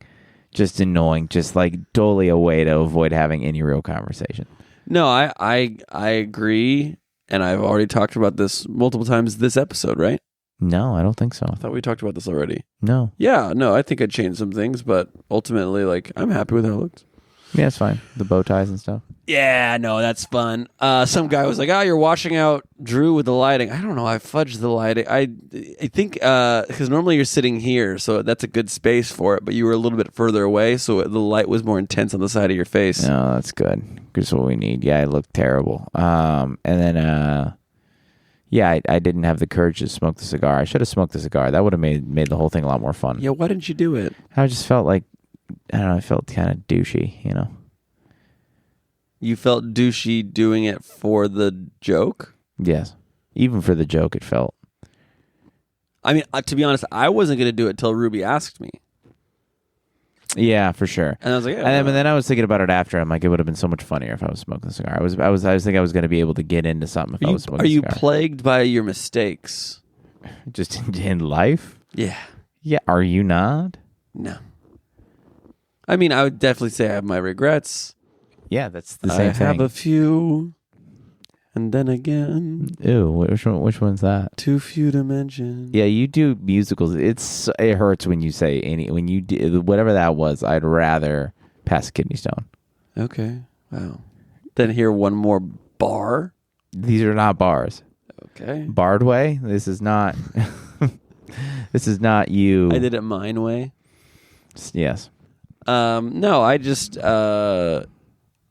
Speaker 2: Just annoying. Just like totally a way to avoid having any real conversation.
Speaker 1: No, I agree, and I've already talked about this multiple times this episode, right?
Speaker 2: No, I don't think so.
Speaker 1: I thought we talked about this already.
Speaker 2: No.
Speaker 1: Yeah, no, I think I changed some things, but ultimately, like, I'm happy with how it looks.
Speaker 2: Yeah, it's fine. The bow ties and stuff.
Speaker 1: Yeah, no, that's fun. Some guy was like, you're washing out Drew with the lighting. I don't know. I fudged the lighting. I think because normally you're sitting here, so that's a good space for it, but you were a little bit further away, so the light was more intense on the side of your face.
Speaker 2: No, that's good. That's what we need. Yeah, it looked terrible. And then, yeah, I didn't have the courage to smoke the cigar. I should have smoked the cigar. That would have made the whole thing a lot more fun.
Speaker 1: Yeah, why didn't you do it?
Speaker 2: I just felt like, I don't know, I felt kind of douchey, you know?
Speaker 1: You felt douchey doing it for the joke?
Speaker 2: Yes. Even for the joke, it felt.
Speaker 1: I mean, to be honest, I wasn't going to do it till Ruby asked me.
Speaker 2: Yeah, for sure.
Speaker 1: And I was like, yeah,
Speaker 2: and then I was thinking about it after. I'm like, it would have been so much funnier if I was smoking a cigar. I was thinking I was going to be able to get into something if I was smoking a cigar.
Speaker 1: Are you plagued by your mistakes?
Speaker 2: Just in life?
Speaker 1: Yeah.
Speaker 2: Yeah. Are you not?
Speaker 1: No. I mean, I would definitely say I have my regrets.
Speaker 2: Yeah, that's the same thing.
Speaker 1: I have a few, and then again.
Speaker 2: Ew, which one's that?
Speaker 1: Too few to mention.
Speaker 2: Yeah, you do musicals. It hurts when you say when you do whatever that was. I'd rather pass a kidney stone.
Speaker 1: Okay, wow. Then hear one more bar.
Speaker 2: These are not bars.
Speaker 1: Okay.
Speaker 2: Bardway. This is not. This is not you.
Speaker 1: I did it mine way.
Speaker 2: Yes.
Speaker 1: No, I just.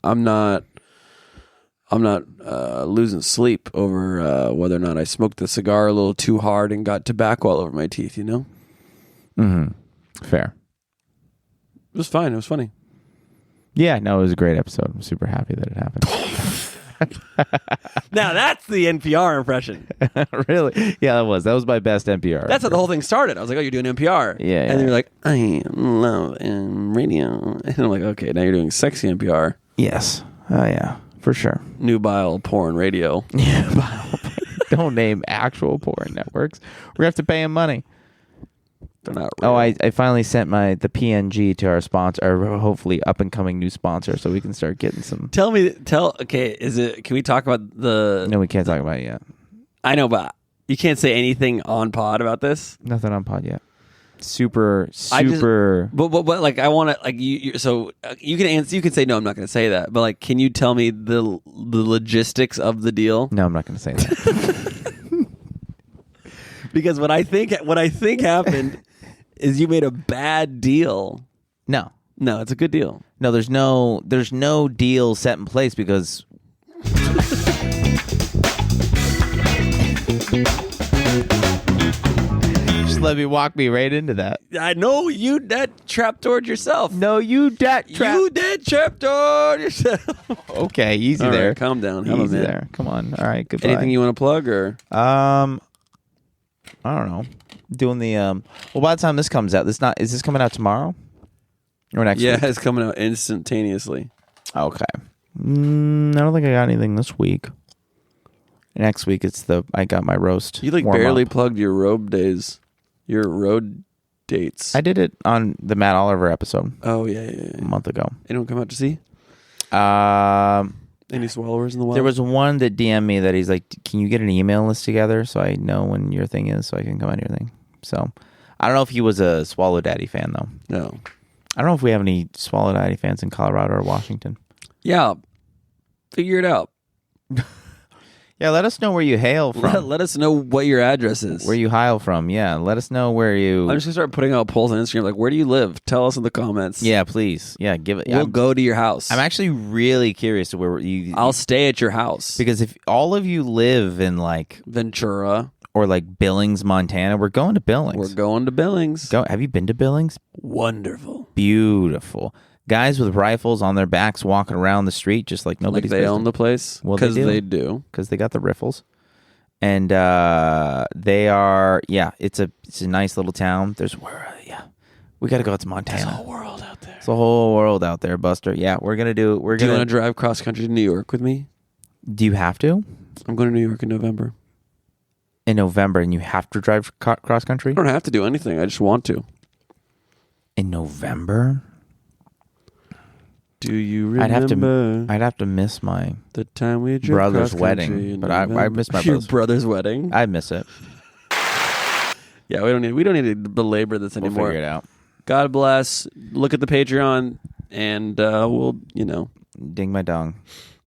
Speaker 1: I'm not losing sleep over whether or not I smoked the cigar a little too hard and got tobacco all over my teeth, you know?
Speaker 2: Mm-hmm. Fair.
Speaker 1: It was fine. It was funny.
Speaker 2: Yeah, no, it was a great episode. I'm super happy that it happened.
Speaker 1: Now that's the NPR impression.
Speaker 2: Really? Yeah, that was my best NPR.
Speaker 1: That's how the whole thing started. I was like, oh, you're doing NPR.
Speaker 2: Yeah.
Speaker 1: And then you're like, I love radio. And I'm like, okay, now you're doing sexy NPR.
Speaker 2: Yes. Oh, yeah, for sure.
Speaker 1: Nubile porn radio.
Speaker 2: Don't name actual porn networks. We're going to have to pay them money.
Speaker 1: They're not real.
Speaker 2: Oh, I finally sent the PNG to our sponsor, or hopefully up and coming new sponsor, so we can start getting some.
Speaker 1: Okay, can we talk about the.
Speaker 2: No, we can't talk about it yet.
Speaker 1: I know, but you can't say anything on pod about this?
Speaker 2: Nothing on pod yet. Super.
Speaker 1: But like I want to like you. So you can answer. You can say no. I'm not going to say that. But like, can you tell me the logistics of the deal?
Speaker 2: No, I'm not going to say that.
Speaker 1: Because what I think happened is you made a bad deal.
Speaker 2: No,
Speaker 1: it's a good deal.
Speaker 2: No, there's no deal set in place because. Let me walk me right into that.
Speaker 1: I know you dead trapdoored yourself.
Speaker 2: No, you dead
Speaker 1: trapdoored yourself.
Speaker 2: Okay, easy
Speaker 1: All
Speaker 2: there.
Speaker 1: Right, calm down.
Speaker 2: Easy there. Come on. All right, goodbye.
Speaker 1: Anything you want to plug or?
Speaker 2: I don't know. Doing the well, by the time this comes out, is this coming out tomorrow or next week?
Speaker 1: Yeah, it's coming out instantaneously.
Speaker 2: Okay. I don't think I got anything this week. Next week I got my roast.
Speaker 1: You like barely plugged your road days. Your road dates.
Speaker 2: I did it on the Matt Oliver episode.
Speaker 1: Oh yeah.
Speaker 2: A month ago.
Speaker 1: Anyone come out to see? Any swallowers in the wild?
Speaker 2: There was one that DM'd me that he's like, can you get an email list together so I know when your thing is so I can come on your thing? So I don't know if he was a Swallow Daddy fan, though.
Speaker 1: No.
Speaker 2: I don't know if we have any Swallow Daddy fans in Colorado or Washington.
Speaker 1: Yeah. Figure it out.
Speaker 2: Yeah, let us know where you hail from.
Speaker 1: Let us know what your address is.
Speaker 2: Where you hail from, yeah. Let us know where you...
Speaker 1: I'm just going to start putting out polls on Instagram, like, where do you live? Tell us in the comments.
Speaker 2: Yeah, please. Yeah, give it...
Speaker 1: We'll go to your house.
Speaker 2: I'm actually really curious to where you...
Speaker 1: I'll stay at your house.
Speaker 2: Because if all of you live in, like...
Speaker 1: Ventura.
Speaker 2: Or, like, Billings, Montana, we're going to Billings.
Speaker 1: We're going to Billings.
Speaker 2: Have you been to Billings?
Speaker 1: Wonderful.
Speaker 2: Beautiful. Guys with rifles on their backs walking around the street just like nobody's
Speaker 1: Like they
Speaker 2: business.
Speaker 1: own the place?
Speaker 2: Well,
Speaker 1: because
Speaker 2: they do. Because they got the riffles. And they are, it's a nice little town. We got to go out to Montana.
Speaker 1: There's a whole world out there.
Speaker 2: It's a whole world out there, Buster. Yeah, we're going to do it.
Speaker 1: Do you want to drive cross country to New York with me?
Speaker 2: Do you have to?
Speaker 1: I'm going to New York in November.
Speaker 2: In November, and you have to drive cross country?
Speaker 1: I don't have to do anything. I just want to.
Speaker 2: In November?
Speaker 1: Do you remember?
Speaker 2: I'd have to miss my
Speaker 1: the time we drove
Speaker 2: brother's wedding, but I miss my
Speaker 1: brother's wedding.
Speaker 2: I miss it.
Speaker 1: Yeah, we don't need to belabor this anymore.
Speaker 2: We'll figure it out.
Speaker 1: God bless. Look at the Patreon, and we'll
Speaker 2: ding my dong.